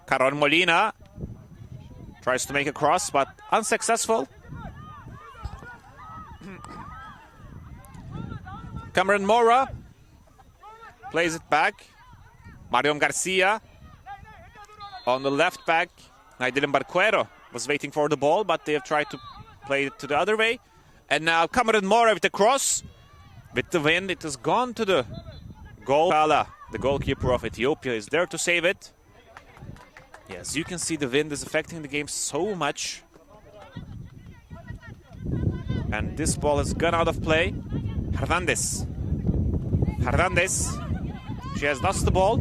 Caron Molina tries to make a cross, but unsuccessful. Cameron Mora plays it back. Mariam Garcia on the left back. Naidilin Barquero was waiting for the ball, but they have tried to play it to the other way. And now Cameron Mora with the cross. With the wind, it has gone to the goal. Kala, the goalkeeper of Ethiopia, is there to save it. Yes, you can see the wind is affecting the game so much. And this ball has gone out of play. Hernandez. She has lost the ball.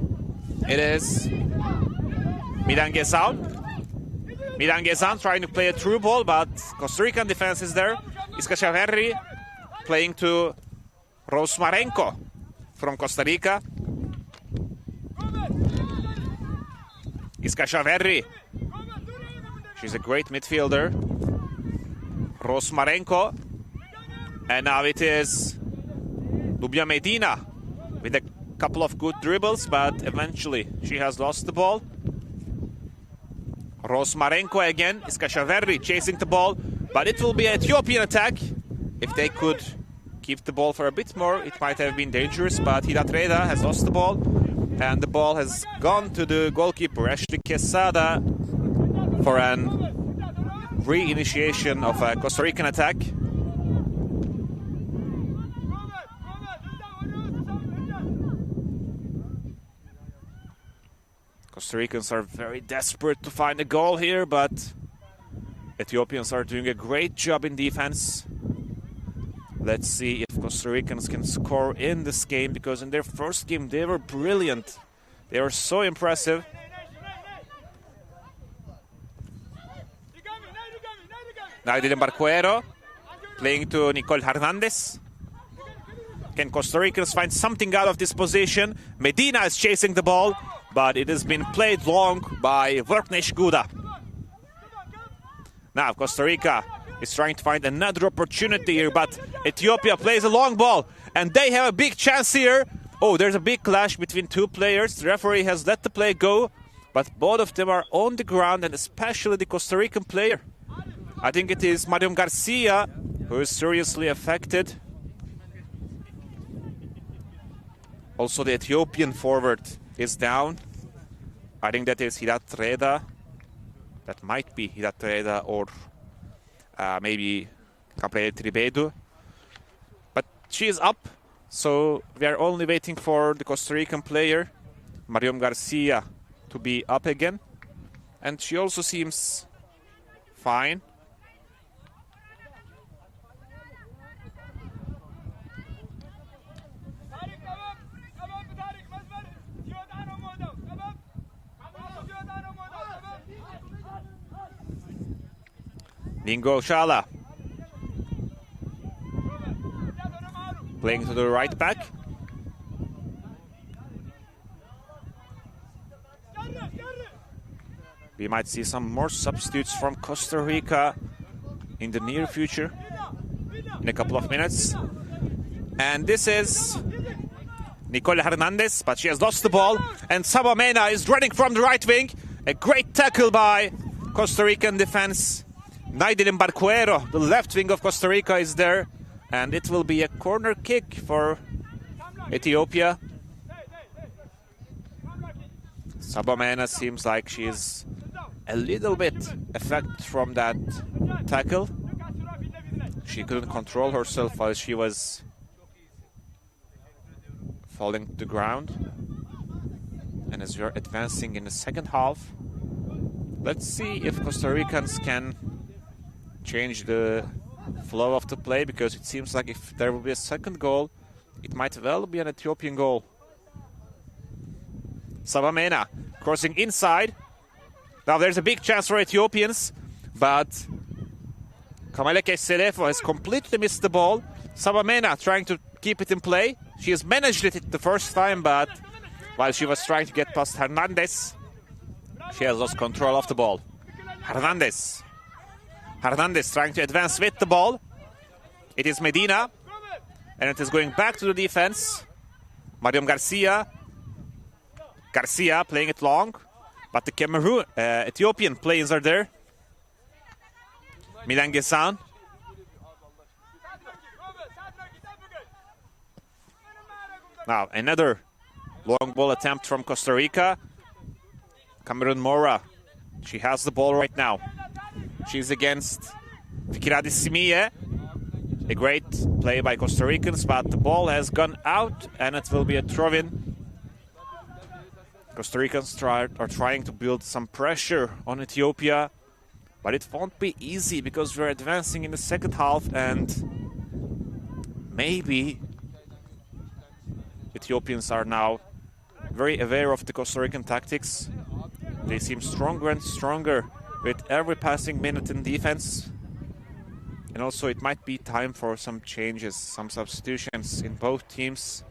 It is Milan Gezaun. Milan Gezaun trying to play a through ball, but Costa Rican defense is there. Iska Sheverri playing to Rosmarenko from Costa Rica. Iska Sheverri. She's a great midfielder. Rosmarenko. And now it is Lubia Medina with a couple of good dribbles, but eventually she has lost the ball. Rosmarenko again. Iska Sheverri chasing the ball, but it will be an Ethiopian attack. If they could keep the ball for a bit more, it might have been dangerous, but Hidat Reda has lost the ball, and the ball has gone to the goalkeeper, Ashley Quesada, for an re-initiation of a Costa Rican attack. Costa Ricans are very desperate to find a goal here, but Ethiopians are doing a great job in defense. Let's see if Costa Ricans can score in this game, because in their first game they were brilliant. They were so impressive. Naidilin Barquero playing to Nicole Hernandez. Can Costa Ricans find something out of this position? Medina is chasing the ball, but it has been played long by Vorknesh Guda. Now Costa Rica is trying to find another opportunity here, but Ethiopia plays a long ball, and they have a big chance here. Oh, there's a big clash between two players. The referee has let the play go, but both of them are on the ground, and especially the Costa Rican player. I think it is Mariam Garcia who is seriously affected. Also, the Ethiopian forward is down. I think that is Hidat Reda. That might be Hidat Reda, or maybe Gabriele Tiribedu. But she is up, so we are only waiting for the Costa Rican player, Mariam Garcia, to be up again. And she also seems fine. Dingo Shala. Playing to the right back. We might see some more substitutes from Costa Rica in the near future, in a couple of minutes. And this is Nicole Hernandez, but she has lost the ball. And Sabamena is running from the right wing. A great tackle by Costa Rican defense. Naidilin Barquero, the left wing of Costa Rica, is there. And it will be a corner kick for Ethiopia. Sabamena seems like she is a little bit affected from that tackle. She couldn't control herself while she was falling to the ground. And as we are advancing in the second half, let's see if Costa Ricans can change the flow of the play, because it seems like if there will be a second goal, it might well be an Ethiopian goal. Sabamena crossing inside. Now there's a big chance for Ethiopians, but Kamaleke Selefo has completely missed the ball. Sabamena trying to keep it in play. She has managed it the first time, but while she was trying to get past Hernandez, she has lost control of the ball. Hernandez trying to advance with the ball. It is Medina, and it is going back to the defense. Mariam Garcia playing it long, but the Ethiopian players are there. Milan Gesan. Now another long ball attempt from Costa Rica. Cameron Mora, she has the ball right now. She's against Fikiradis Simiye. A great play by Costa Ricans, but the ball has gone out and it will be a throw-in. Costa Ricans are trying to build some pressure on Ethiopia, but it won't be easy because we're advancing in the second half, and maybe Ethiopians are now very aware of the Costa Rican tactics. They seem stronger and stronger with every passing minute in defense. And also it might be time for some changes, some substitutions in both teams,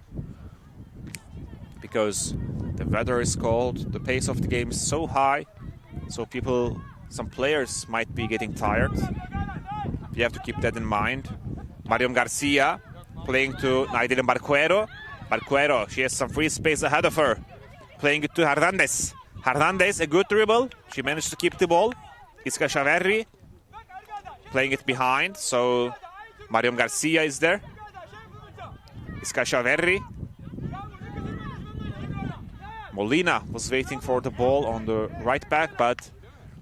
because the weather is cold, the pace of the game is so high, so some players might be getting tired. You have to keep that in mind. Mariam Garcia playing to Naidilin Barquero. Barquero, she has some free space ahead of her. Playing it to Hernandez. Hernandez, a good dribble. She managed to keep the ball. Iska Shaverri playing it behind, so Mariam Garcia is there. Iska Shaverri. Molina was waiting for the ball on the right back, but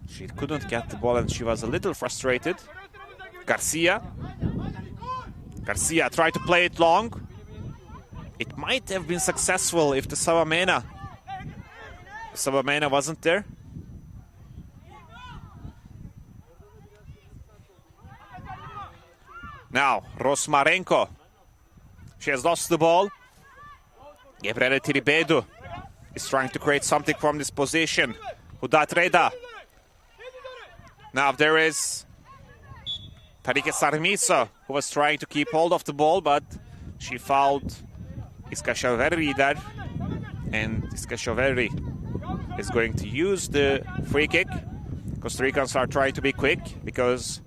she couldn't get the ball and she was a little frustrated. Garcia tried to play it long. It might have been successful if the Sabamena wasn't there. Now, Rosmarenko. She has lost the ball. Gabriele Tiribedu is trying to create something from this position. Hudat Reda. Now there is Tarike Sarmiso, who was trying to keep hold of the ball, but she fouled Iska Shaverri there. And Iska Shaverri is going to use the free kick. Costa Ricans are trying to be quick because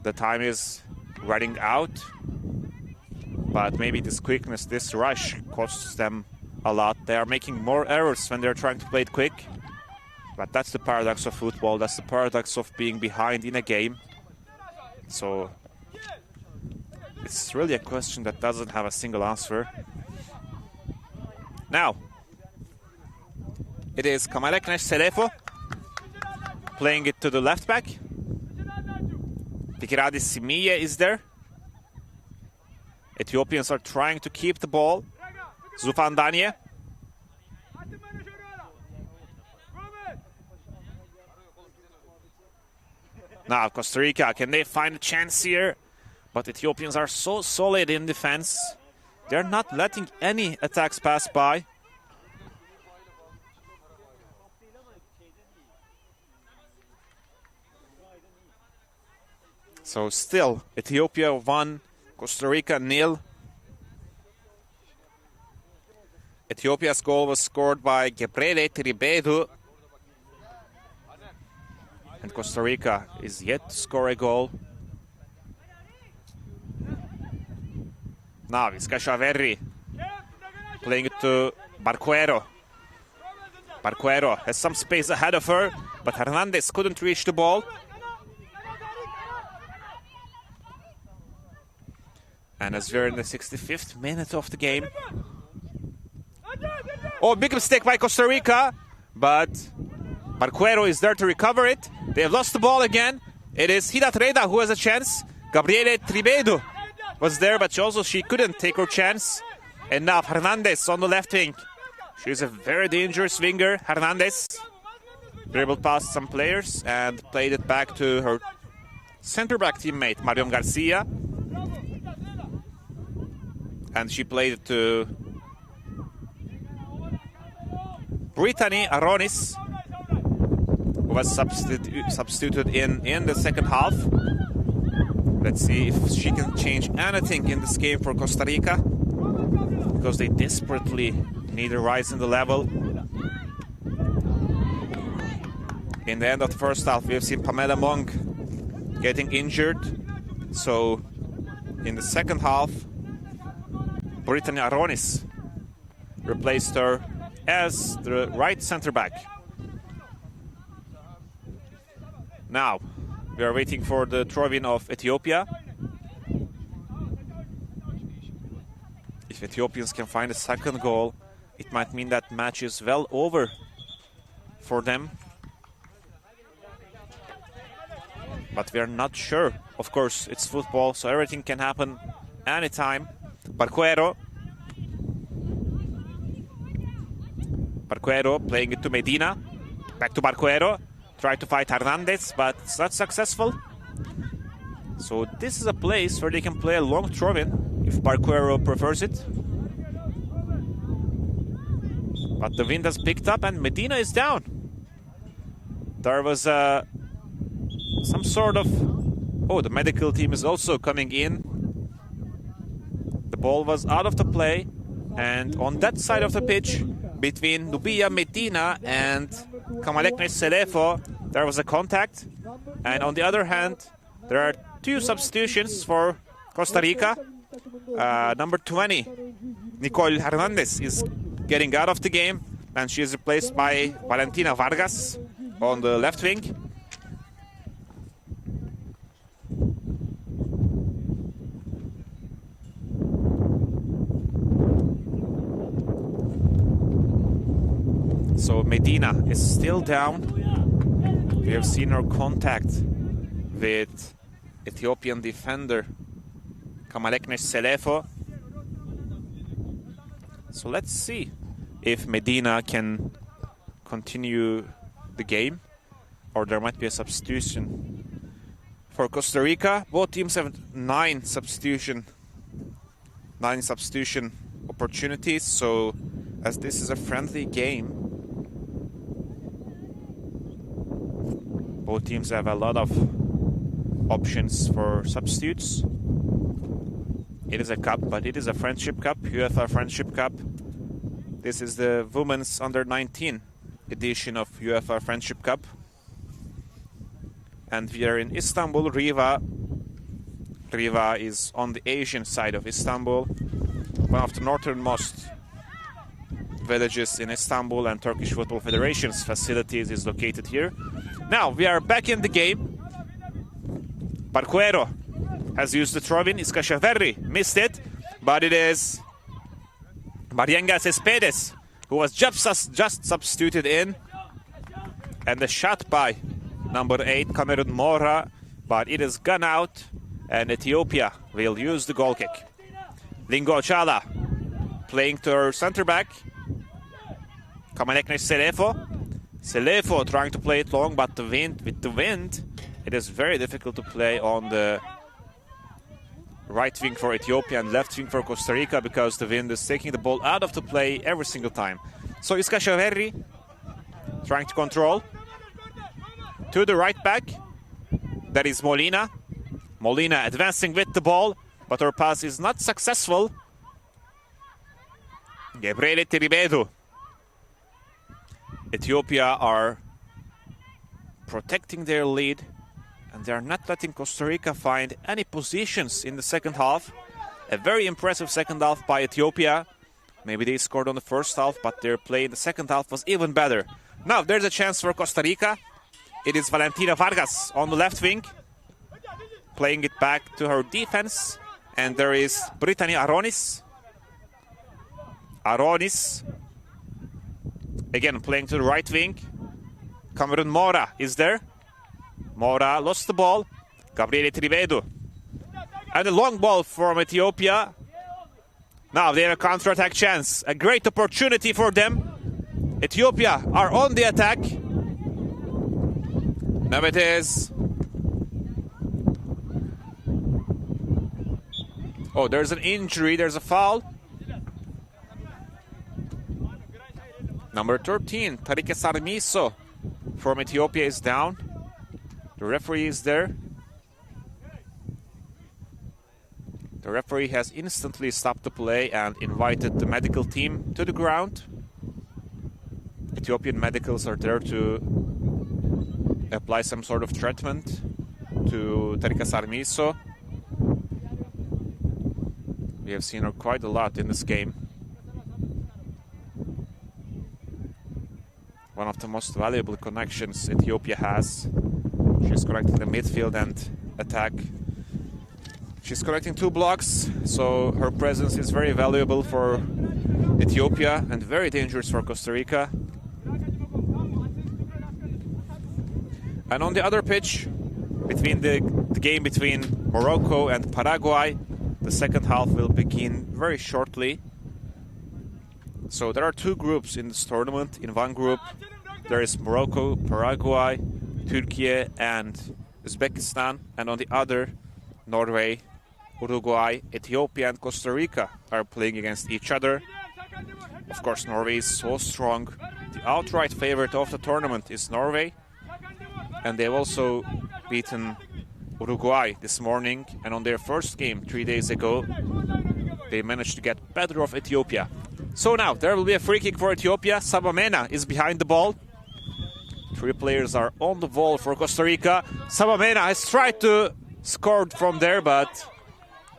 the time is running out. But maybe this quickness, this rush costs them a lot. They are making more errors when they're trying to play it quick. But that's the paradox of football. That's the paradox of being behind in a game. So it's really a question that doesn't have a single answer. Now, it is Kamaleknesh Selefo playing it to the left back. Fikiradis Simiye is there. Ethiopians are trying to keep the ball. Zufan Danye. Now Costa Rica, can they find a chance here? But Ethiopians are so solid in defense. They're not letting any attacks pass by. So still, Ethiopia 1, Costa Rica 0. Ethiopia's goal was scored by Gabriele Tribedu. And Costa Rica is yet to score a goal. Now it's Casciaverri playing it to Barquero. Barquero has some space ahead of her, but Hernandez couldn't reach the ball. And as we're in the 65th minute of the game. Oh, big mistake by Costa Rica, but Barquero is there to recover it. They have lost the ball again. It is Hidat Reda who has a chance. Gabriele Tribedu was there, but she couldn't take her chance. And now Hernandez on the left wing. She's a very dangerous winger. Hernandez dribbled past some players and played it back to her center-back teammate, Marion Garcia. And she played it to Brittany Aronis, who was substituted in the second half. Let's see if she can change anything in this game for Costa Rica, because they desperately need a rise in the level. In the end of the first half, we have seen Pamela Mong getting injured. So in the second half, Brittany Aronis replaced her as the right center-back. Now, we are waiting for the throw-in of Ethiopia. If Ethiopians can find a second goal, it might mean that match is well over for them. But we are not sure. Of course, it's football, so everything can happen anytime. Barquero playing it to Medina. Back to Barquero. Tried to fight Hernandez, but it's not successful. So this is a place where they can play a long throw-in if Barquero prefers it. But the wind has picked up and Medina is down. There was some sort of... Oh, the medical team is also coming in. The ball was out of the play. And on that side of the pitch, between Nubia Medina and Kamaleknes Selefo, there was a contact. And on the other hand, there are two substitutions for Costa Rica. Number 20, Nicole Hernandez, is getting out of the game, and she is replaced by Valentina Vargas on the left wing. So Medina is still down. We have seen her contact with Ethiopian defender Kamaleknes Selefo. So let's see if Medina can continue the game, or there might be a substitution for Costa Rica. Both teams have 9 substitution opportunities. So as this is a friendly game, both teams have a lot of options for substitutes. It is a cup, but it is a friendship cup, UEFA Friendship Cup. This is the women's under-19 edition of UEFA Friendship Cup. And we are in Istanbul, Riva. Riva is on the Asian side of Istanbul, one of the northernmost villages in Istanbul, and Turkish Football Federation's facilities is located here. Now we are back in the game. Barquero has used the throw-in. Casciaverri missed it, but it is Marienga Cespedes who was just substituted in. And the shot by number 8, Cameron Mora, but it has gone out, and Ethiopia will use the goal kick. Lingo Ochala playing to her center-back, Kamaleknes Selefo. Selefo trying to play it long, but with the wind, it is very difficult to play on the right wing for Ethiopia and left wing for Costa Rica, because the wind is taking the ball out of the play every single time. So it's Casciaverri trying to control to the right back. That is Molina. Molina advancing with the ball, but her pass is not successful. Gabriele Tribedu. Ethiopia are protecting their lead, and they are not letting Costa Rica find any positions in the second half. A very impressive second half by Ethiopia. Maybe they scored on the first half, but their play in the second half was even better. Now there's a chance for Costa Rica. It is Valentina Vargas on the left wing, playing it back to her defense. And there is Brittany Aronis. Aronis, again playing to the right wing. Cameron Mora is there. Mora lost the ball. Gabriele Tribedu. And a long ball from Ethiopia. Now they have a counter-attack chance. A great opportunity for them. Ethiopia are on the attack. Now it is. Oh, there's an injury. There's a foul. Number 13, Tarike Sarmiso from Ethiopia is down. The referee is there. The referee has instantly stopped the play and invited the medical team to the ground. Ethiopian medicals are there to apply some sort of treatment to Tarike Sarmiso. We have seen her quite a lot in this game. One of the most valuable connections Ethiopia has. She's connecting the midfield and attack. She's connecting 2 blocks, so her presence is very valuable for Ethiopia and very dangerous for Costa Rica. And on the other pitch, between the game between Morocco and Paraguay, the second half will begin very shortly. So there are 2 groups in this tournament. In one group, there is Morocco, Paraguay, Turkey, and Uzbekistan. And on the other, Norway, Uruguay, Ethiopia, and Costa Rica are playing against each other. Of course, Norway is so strong. The outright favorite of the tournament is Norway. And they've also beaten Uruguay this morning. And on their first game 3 days ago, they managed to get better of Ethiopia. So now there will be a free kick for Ethiopia. Sabamena is behind the ball. 3 players are on the ball for Costa Rica. Sabamena has tried to score from there, but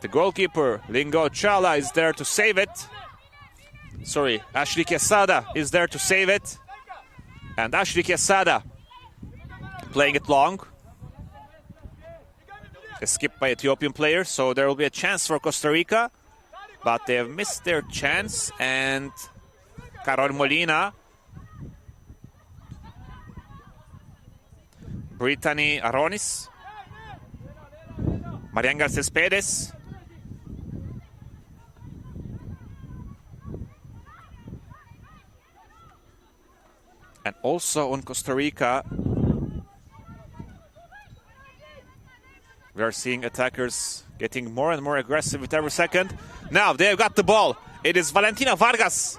the goalkeeper, Lingo Chala, is there to save it. Sorry, Ashley Quesada is there to save it. And Ashley Quesada playing it long. A skip by Ethiopian player, so there will be a chance for Costa Rica. But they have missed their chance, and Carol Molina, Brittany Aronis, Marian Garces Perez, and also on Costa Rica, we are seeing attackers getting more and more aggressive with every second. Now they've got the ball. It is Valentina Vargas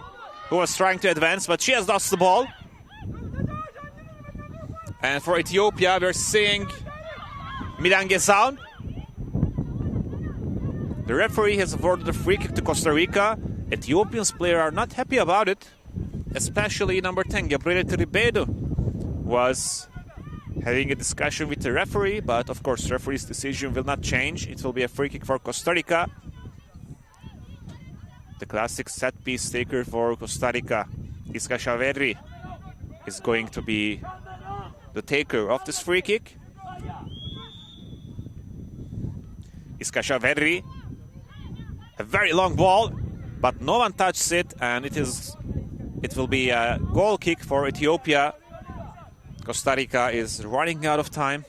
who was trying to advance, but she has lost the ball. And for Ethiopia, we're seeing Milan Gezaun. The referee has awarded a free kick to Costa Rica. Ethiopians players are not happy about it. Especially number 10, Gabriele Tribedu, was having a discussion with the referee, but of course the referee's decision will not change. It will be a free kick for Costa Rica. The classic set piece taker for Costa Rica, Iska Chaverri, is going to be the taker of this free kick. Iska Chaverri, a very long ball, but no one touches it, and it will be a goal kick for Ethiopia. Costa Rica is running out of time,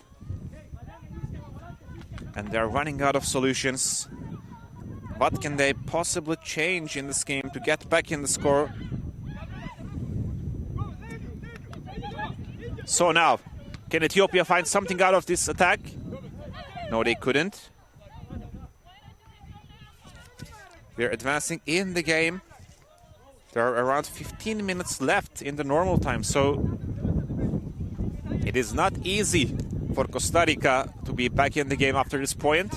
and they're running out of solutions. What can they possibly change in this game to get back in the score? So now, can Ethiopia find something out of this attack? No, they couldn't. They're advancing in the game. There are around 15 minutes left in the normal time, so it is not easy for Costa Rica to to be back in the game after this point.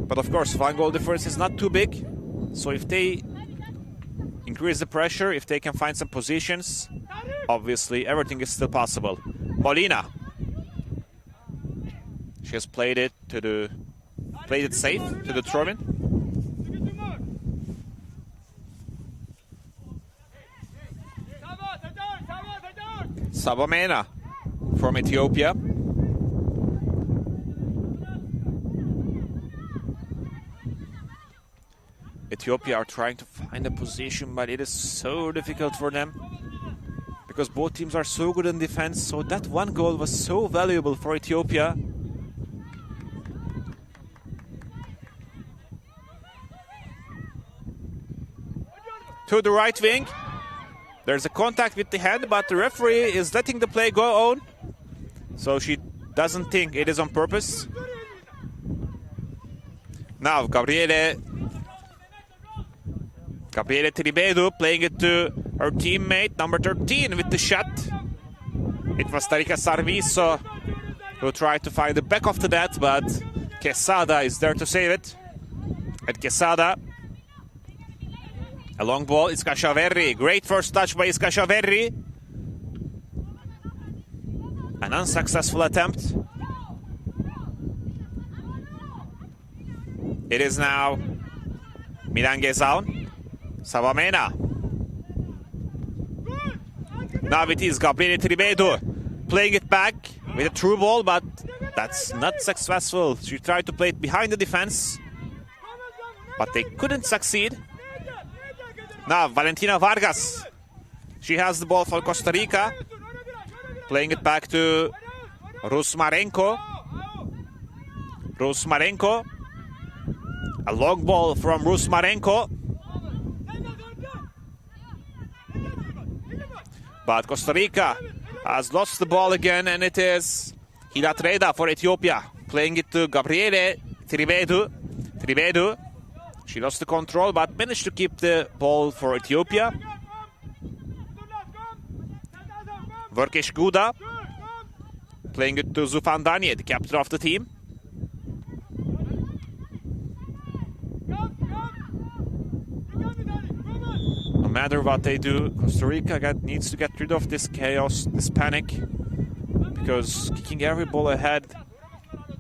But of course, 1 goal difference is not too big. So if they increase the pressure, if they can find some positions, obviously everything is still possible. Molina. She has played it safe to the throw-in. Sabamena from Ethiopia. Ethiopia are trying to find a position, but it is so difficult for them because both teams are so good in defense. So that 1 goal was so valuable for Ethiopia. To the right wing. There's a contact with the head, but the referee is letting the play go on. So she doesn't think it is on purpose. Now Gabriele Tribedu playing it to her teammate, number 13, with the shot. It was Tarika Sarmiso who tried to find the back of the net, but Quesada is there to save it. And Quesada, a long ball, it's Kashaverri. Great first touch by Kashaverri. An unsuccessful attempt. It is now Milan Gezaun. Savamena. Now it is Gabriele Tribedu playing it back with a through ball, but that's not successful. She tried to play it behind the defense, but they couldn't succeed. Now Valentina Vargas. She has the ball for Costa Rica. Playing it back to Rusmarenko. Rusmarenko. A long ball from Rusmarenko. But Costa Rica has lost the ball again, and it is Hilatreda for Ethiopia. Playing it to Gabriele Tribedu. Tribedu. She lost the control, but managed to keep the ball for Ethiopia. Verkesh Guda. Playing it to Zufan Danye, the captain of the team. No matter what they do, Costa Rica needs to get rid of this chaos, this panic, because kicking every ball ahead,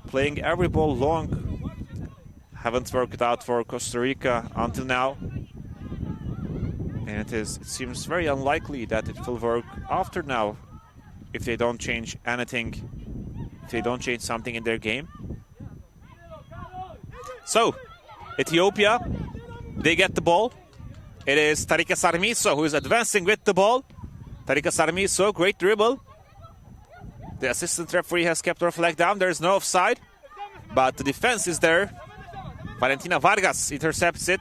playing every ball long, haven't worked out for Costa Rica until now. And it seems very unlikely that it will work after now if they don't change anything, if they don't change something in their game. So, Ethiopia, they get the ball. It is Tarika Sarmiso who is advancing with the ball. Tarika Sarmiso, great dribble. The assistant referee has kept her flag down. There is no offside, but the defense is there. Valentina Vargas intercepts it.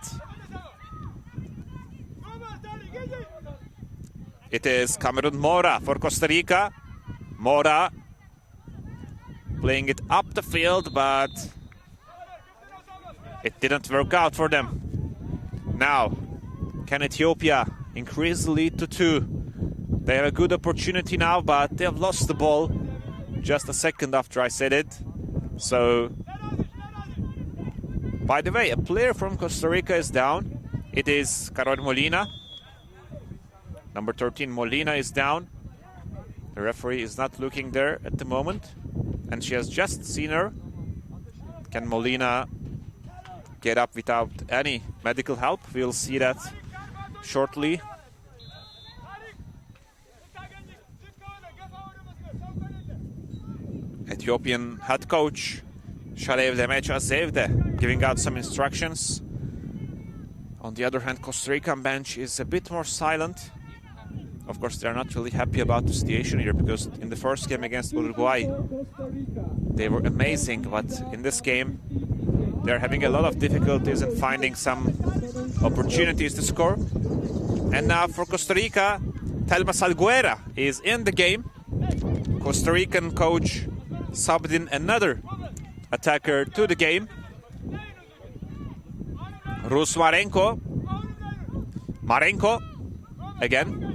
It is Cameron Mora for Costa Rica. Mora playing it up the field, but it didn't work out for them. Now, can Ethiopia increase the lead to 2? They have a good opportunity now, but they have lost the ball just a second after I said it. So, by the way, a player from Costa Rica is down. It is Carol Molina. Number 13, Molina, is down. The referee is not looking there at the moment, and she has just seen her. Can Molina get up without any medical help? We'll see that shortly. Ethiopian head coach Shalev Demecha Zevde giving out some instructions. On the other hand, Costa Rican bench is a bit more silent. Of course, they're not really happy about the situation here, because in the first game against Uruguay, they were amazing, but in this game, they're having a lot of difficulties in finding some opportunities to score. And now for Costa Rica, Telma Salguera is in the game. Costa Rican coach subbed in another attacker to the game. Rusmarenko. Marenko again.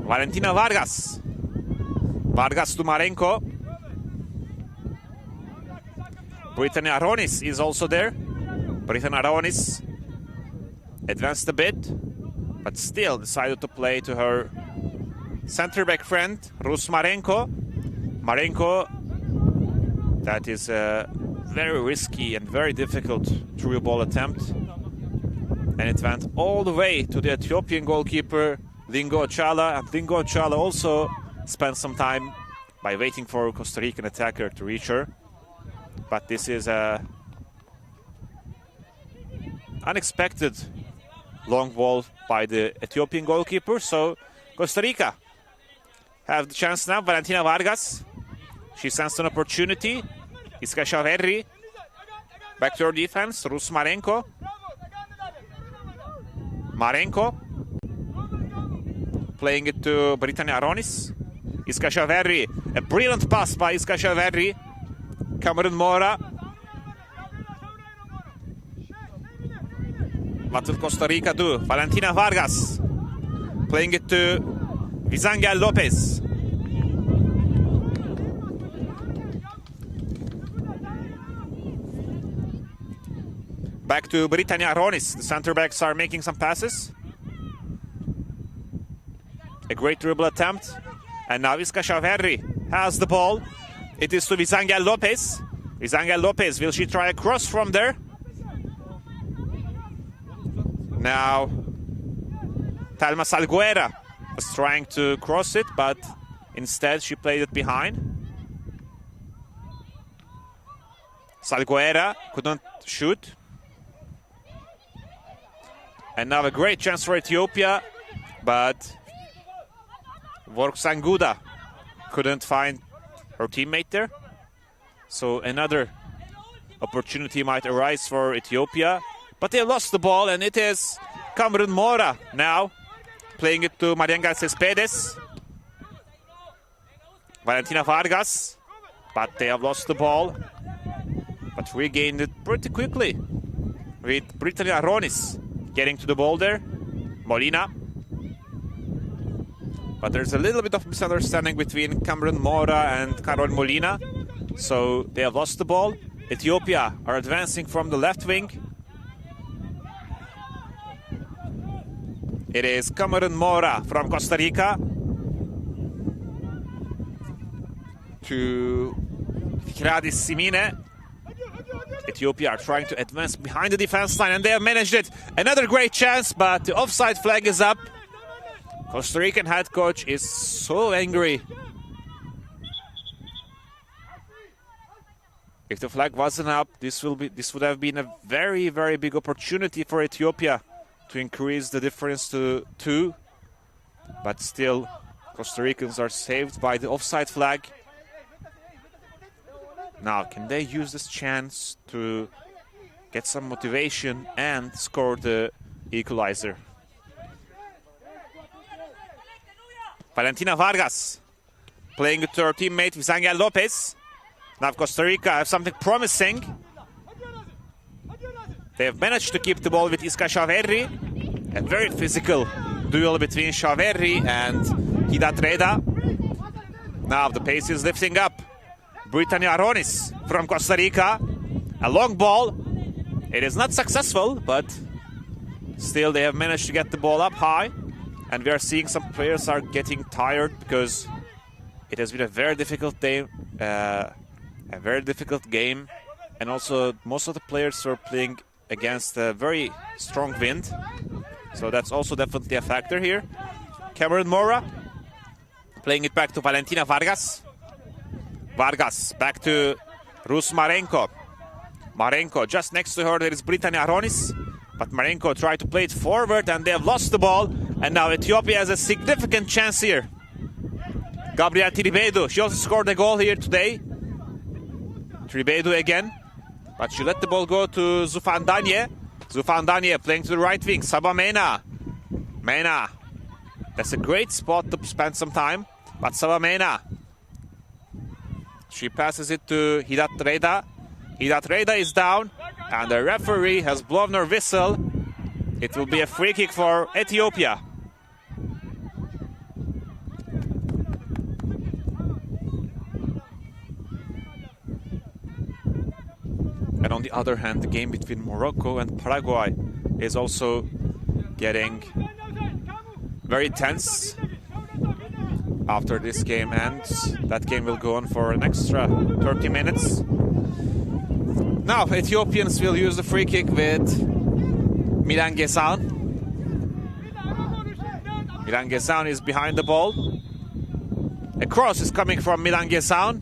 Valentina Vargas. Vargas to Marenko. Brittany Aronis is also there. Brittany Aronis advanced a bit, but still decided to play to her center back friend, Rus Marenko. Marenko, that is a very risky and very difficult through ball attempt. And it went all the way to the Ethiopian goalkeeper, Lingo Ochala. And Lingo Ochala also spent some time by waiting for Costa Rican attacker to reach her. But this is a unexpected long ball by the Ethiopian goalkeeper. So Costa Rica have the chance now. Valentina Vargas, she sensed an opportunity. Iska Shaverri, back to her defense. Rus Marenko. Marenko playing it to Brittany Aronis. Iska Shaverri, a brilliant pass by Iska Shaverri. Cameron Mora. What will Costa Rica do? Valentina Vargas playing it to Vizangel Lopez. Back to Brittany Aronis. The center backs are making some passes. A great dribble attempt. And now Iska Shaverri has the ball. It is to Vizangel Lopez. Vizangel Lopez, will she try a cross from there? Now, Thelma Salguera was trying to cross it, but instead she played it behind. Salguera couldn't shoot. And now a great chance for Ethiopia, but Vorksanguda couldn't find her teammate there. So another opportunity might arise for Ethiopia. But they lost the ball, and it is Cameron Mora now playing it to Marianga Cespedes. Valentina Vargas, but they have lost the ball, but regained it pretty quickly with Brittany Aronis getting to the ball there. Molina. But there's a little bit of misunderstanding between Cameron Mora and Carol Molina. So they have lost the ball. Ethiopia are advancing from the left wing. It is Cameron Mora from Costa Rica to Firadis Simine. Ethiopia are trying to advance behind the defense line, and they have managed it. Another great chance, but the offside flag is up. Costa Rican head coach is so angry. If the flag wasn't up, this would have been a very, very big opportunity for Ethiopia to increase the difference to 2. But still, Costa Ricans are saved by the offside flag. Now, can they use this chance to get some motivation and score the equalizer? Valentina Vargas playing with her teammate Vizangel Lopez. Now Costa Rica have something promising. They have managed to keep the ball with Iska Shaverri. A very physical duel between Shaverri and Hidat Reda. Now the pace is lifting up. Brittany Aronis from Costa Rica. A long ball. It is not successful, but still they have managed to get the ball up high. And we are seeing some players are getting tired because it has been a very difficult day, game. And also most of the players are playing against a very strong wind. So that's also definitely a factor here. Cameron Mora playing it back to Valentina Vargas. Vargas back to Rus Marenko. Marenko just next to her there is Brittany Aronis. But Marenko tried to play it forward and they have lost the ball. And now Ethiopia has a significant chance here. Gabriel Tribedu, she also scored a goal here today. Tribedu again. But she let the ball go to Zufan Danye. Zufan Danye playing to the right wing. Saba Mena. Mena. That's a great spot to spend some time. But Saba Mena. She passes it to Hidat Reda. Hidat Reda is down. And the referee has blown her whistle. It will be a free kick for Ethiopia. And on the other hand, the game between Morocco and Paraguay is also getting very tense. After this game ends, that game will go on for an extra 30 minutes. Now, Ethiopians will use the free kick with Milan Gesan. Milan Gesan is behind the ball. A cross is coming from Milan Gesan.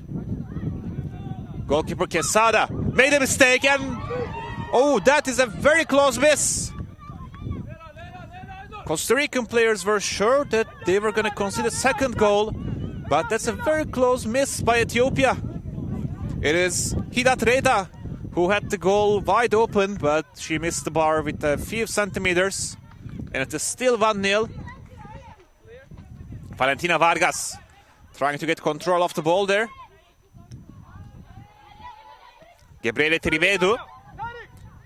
Goalkeeper Quesada made a mistake, and oh, that is a very close miss. Costa Rican players were sure that they were going to concede a second goal, but that's a very close miss by Ethiopia. It is Hidat Reda who had the goal wide open, but she missed the bar with a few centimeters, and it is still 1-0. Valentina Vargas trying to get control of the ball there. Gabriele Trivedu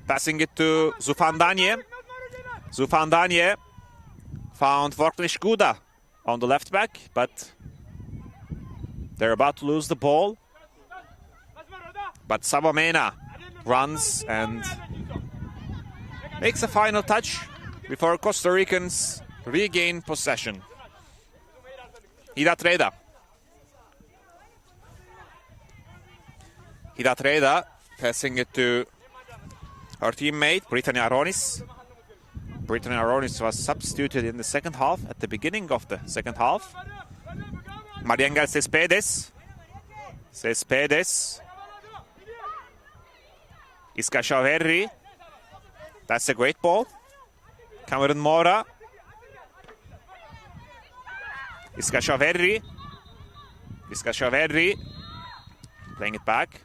passing it to Zufandanye. Zufandanye found Vorknish Guda on the left back, but they're about to lose the ball. But Sabamena runs and makes a final touch before Costa Ricans regain possession. Hidat Reda. Hidat Reda passing it to her teammate, Brittany Aronis. Brittany Aronis was substituted in the second half, at the beginning of the second half. Mariangel Cespedes. Cespedes. Iska Shaverri. That's a great ball. Cameron Mora. Iska Shaverri. Iska Shaverri. Playing it back.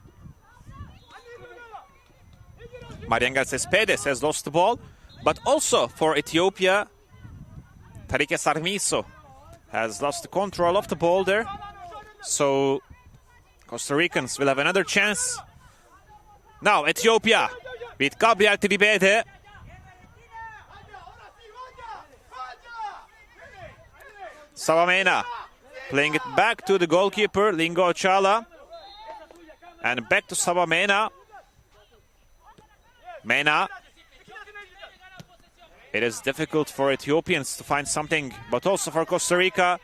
Mariangel Cespedes has lost the ball. But also for Ethiopia, Tarike Sarmiso has lost the control of the ball there. So Costa Ricans will have another chance. Now Ethiopia with Gabriel Tribede. Savamena playing it back to the goalkeeper, Lingo Chala. And back to Savamena. Mena. It is difficult for Ethiopians to find something, but also for Costa Rica.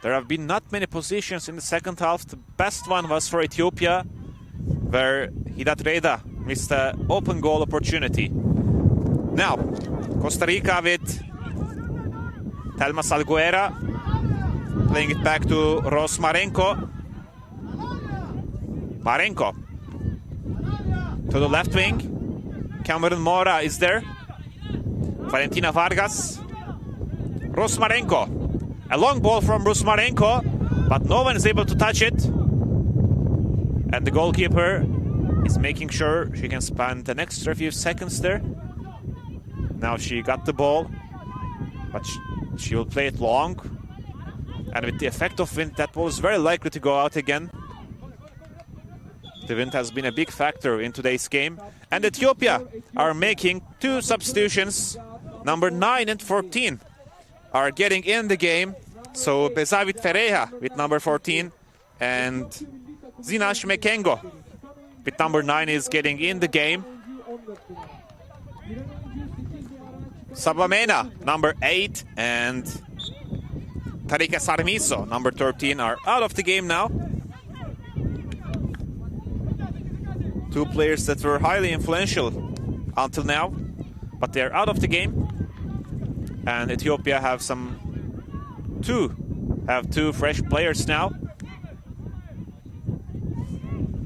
There have been not many positions in the second half. The best one was for Ethiopia, where Hidat Reda missed an open goal opportunity. Now, Costa Rica with Thelma Salguera, playing it back to Ros Marenko. Marenko to the left wing. Cameron Mora is there. Valentina Vargas. Rusmarenko. A long ball from Rusmarenko, but no one is able to touch it. And the goalkeeper is making sure she can spend an extra few seconds there. Now she got the ball, but she will play it long. And with the effect of wind, that ball is very likely to go out again. The wind has been a big factor in today's game. And Ethiopia are making two substitutions. Number 9 and 14 are getting in the game. So Bezavit Ferreira with number 14 and Zinash Mekengo with number 9 is getting in the game. Sabamena, number 8, and Tarika Sarmiso, number 13, are out of the game now. Two players that were highly influential until now, but they're out of the game. And Ethiopia have two fresh players now.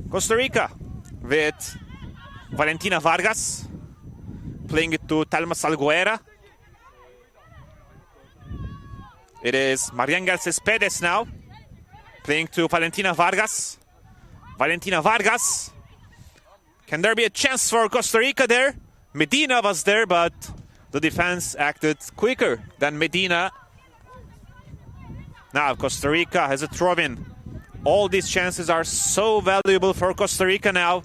Costa Rica with Valentina Vargas, playing it to Thelma Salguera. It is Mariangel Cespedes now, playing to Valentina Vargas. Valentina Vargas. Can there be a chance for Costa Rica there? Medina was there, but the defense acted quicker than Medina. Now Costa Rica has a throw-in. All these chances are so valuable for Costa Rica now.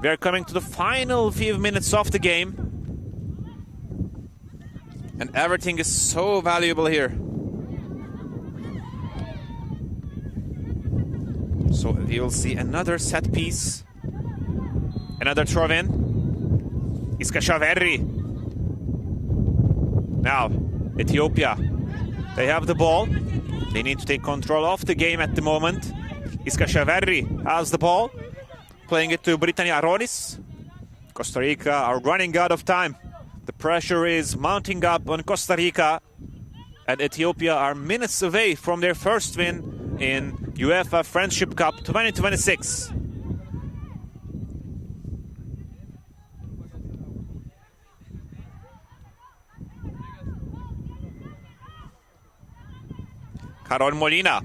We are coming to the final few minutes of the game. And everything is so valuable here. So we will see another set piece. Another throw-in. Iskashaverri. Now, Ethiopia. They have the ball. They need to take control of the game at the moment. Iskashaverri has the ball. Playing it to Britannia Aronis. Costa Rica are running out of time. The pressure is mounting up on Costa Rica. And Ethiopia are minutes away from their first win in UEFA Friendship Cup 2026. Carol Molina.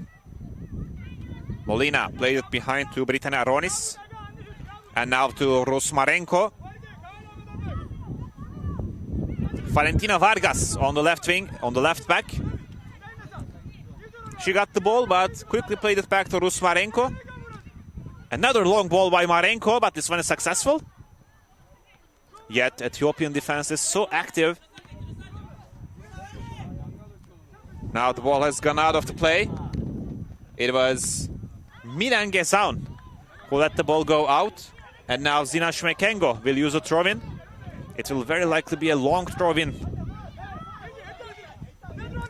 Molina played it behind to Britannia Aronis. And now to Rusmarenko. Valentina Vargas on the left wing, on the left back. She got the ball, but quickly played it back to Rusmarenko. Another long ball by Marenko, but this one is successful. Yet Ethiopian defense is so active. Now the ball has gone out of the play. It was Milan Gezaun who let the ball go out. And now Zina Shmekengo will use a throw-in. It will very likely be a long throw-in.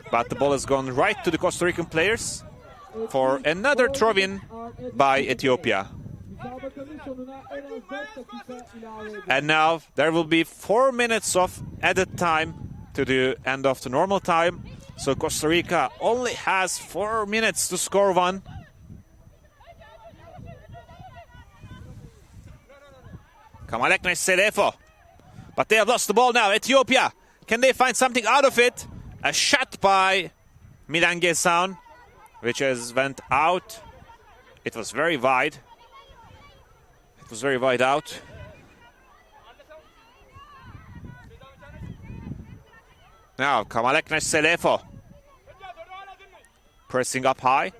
But the ball has gone right to the Costa Rican players for another throw-in by Ethiopia. And now there will be 4 minutes of added time to the end of the normal time. So Costa Rica only has 4 minutes to score one. Kamaleknes Selefo. But they have lost the ball now. Ethiopia, can they find something out of it? A shot by Milan Gezaun, which has went out. It was very wide. It was very wide out. Now Kamaleknes Selefo. Pressing up high.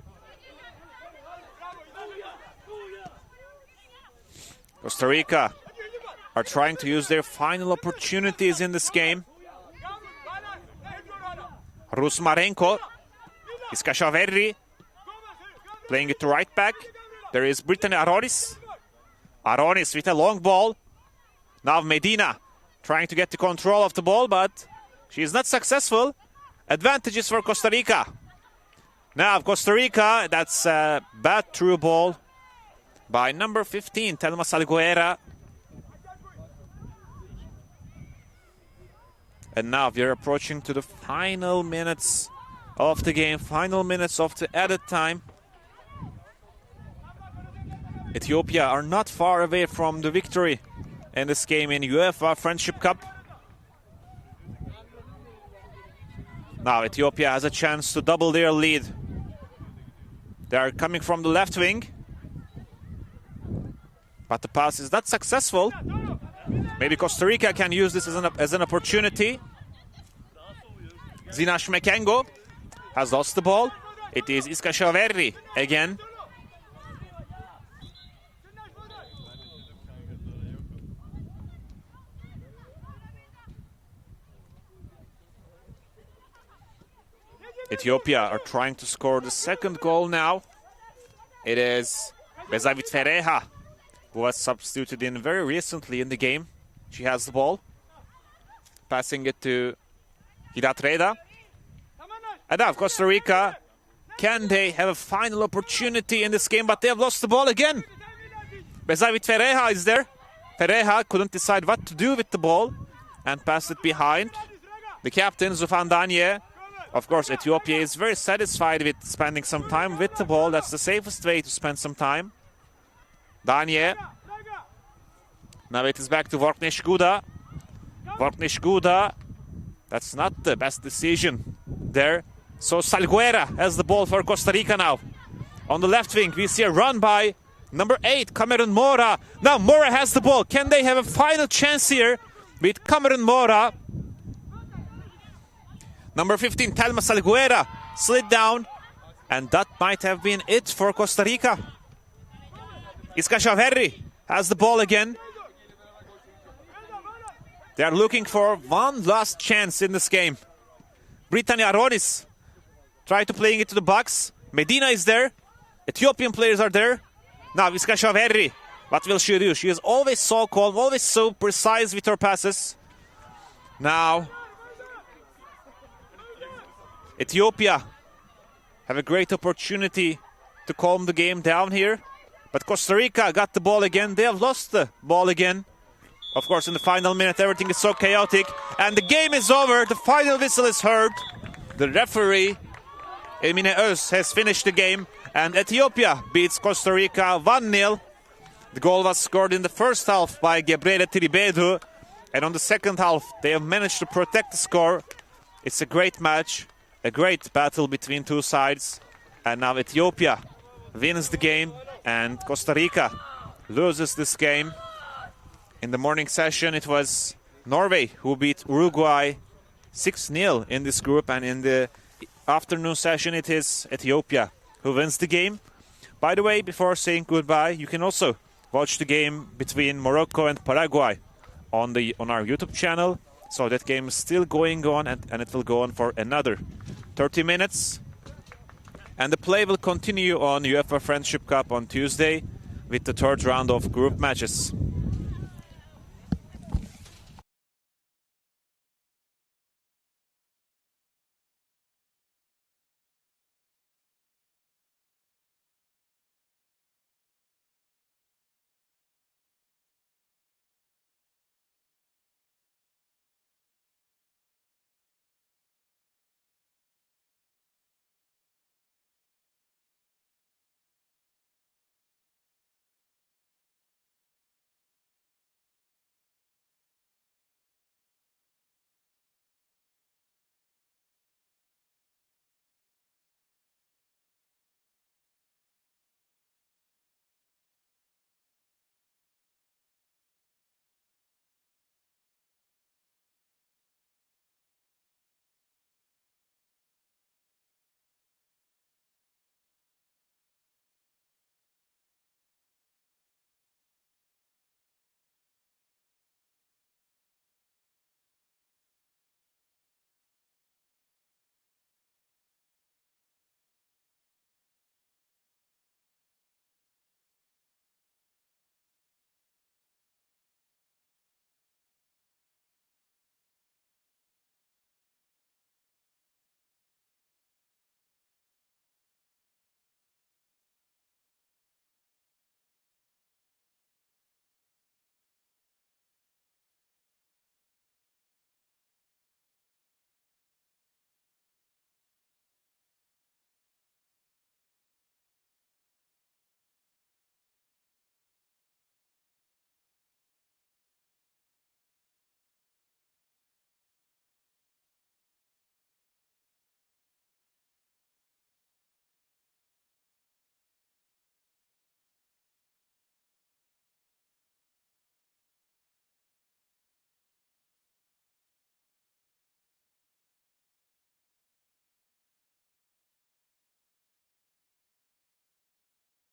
Costa Rica are trying to use their final opportunities in this game. Rusmarenko. Iskashaverri. Playing it to right back. There is Britannia Aronis. Aronis with a long ball. Now Medina trying to get the control of the ball, but she is not successful. Advantages for Costa Rica. Now Costa Rica, that's a bad through ball by number 15, Telma Salguera. And now we are approaching to the final minutes of the game, final minutes of the added time. Ethiopia are not far away from the victory in this game in UEFA Friendship Cup. Now Ethiopia has a chance to double their lead. They are coming from the left wing. But the pass is not successful. Maybe Costa Rica can use this as an opportunity. Zina Shmekengo has lost the ball. It is Iskashaverri again. Ethiopia are trying to score the second goal now. It is Bezavit Ferreira, who was substituted in very recently in the game. She has the ball. Passing it to Hidat Reda. And now Costa Rica, can they have a final opportunity in this game? But they have lost the ball again. Bezavit Ferreira is there. Ferreira couldn't decide what to do with the ball and passed it behind. The captain, Zufan Danye. Of course, Ethiopia is very satisfied with spending some time with the ball. That's the safest way to spend some time. Danye. Now it is back to Vorknesh Guda. Vorknesh Guda. That's not the best decision there. So Salguera has the ball for Costa Rica now. On the left wing, we see a run by number 8, Cameron Mora. Now Mora has the ball. Can they have a final chance here with Cameron Mora? Number 15, Telma Salguera, slid down. And that might have been it for Costa Rica. Iskashaverri has the ball again. They are looking for one last chance in this game. Britannia Aronis try to playing it to the box. Medina is there. Ethiopian players are there. Now vi ska se Verri. What will she do? She is always so calm, always so precise with her passes. Now, Ethiopia have a great opportunity to calm the game down here. But Costa Rica got the ball again. They have lost the ball again. Of course, in the final minute, everything is so chaotic. And the game is over. The final whistle is heard. The referee, Emine Öz, has finished the game. And Ethiopia beats Costa Rica 1-0. The goal was scored in the first half by Gabriele Tiribedu. And on the second half, they have managed to protect the score. It's a great match, a great battle between two sides. And now Ethiopia wins the game and Costa Rica loses this game. In the morning session, it was Norway who beat Uruguay 6-0 in this group. And in the afternoon session, it is Ethiopia who wins the game. By the way, before saying goodbye, you can also watch the game between Morocco and Paraguay on our YouTube channel. So that game is still going on, and it will go on for another 30 minutes. And the play will continue on UEFA Friendship Cup on Tuesday with the third round of group matches.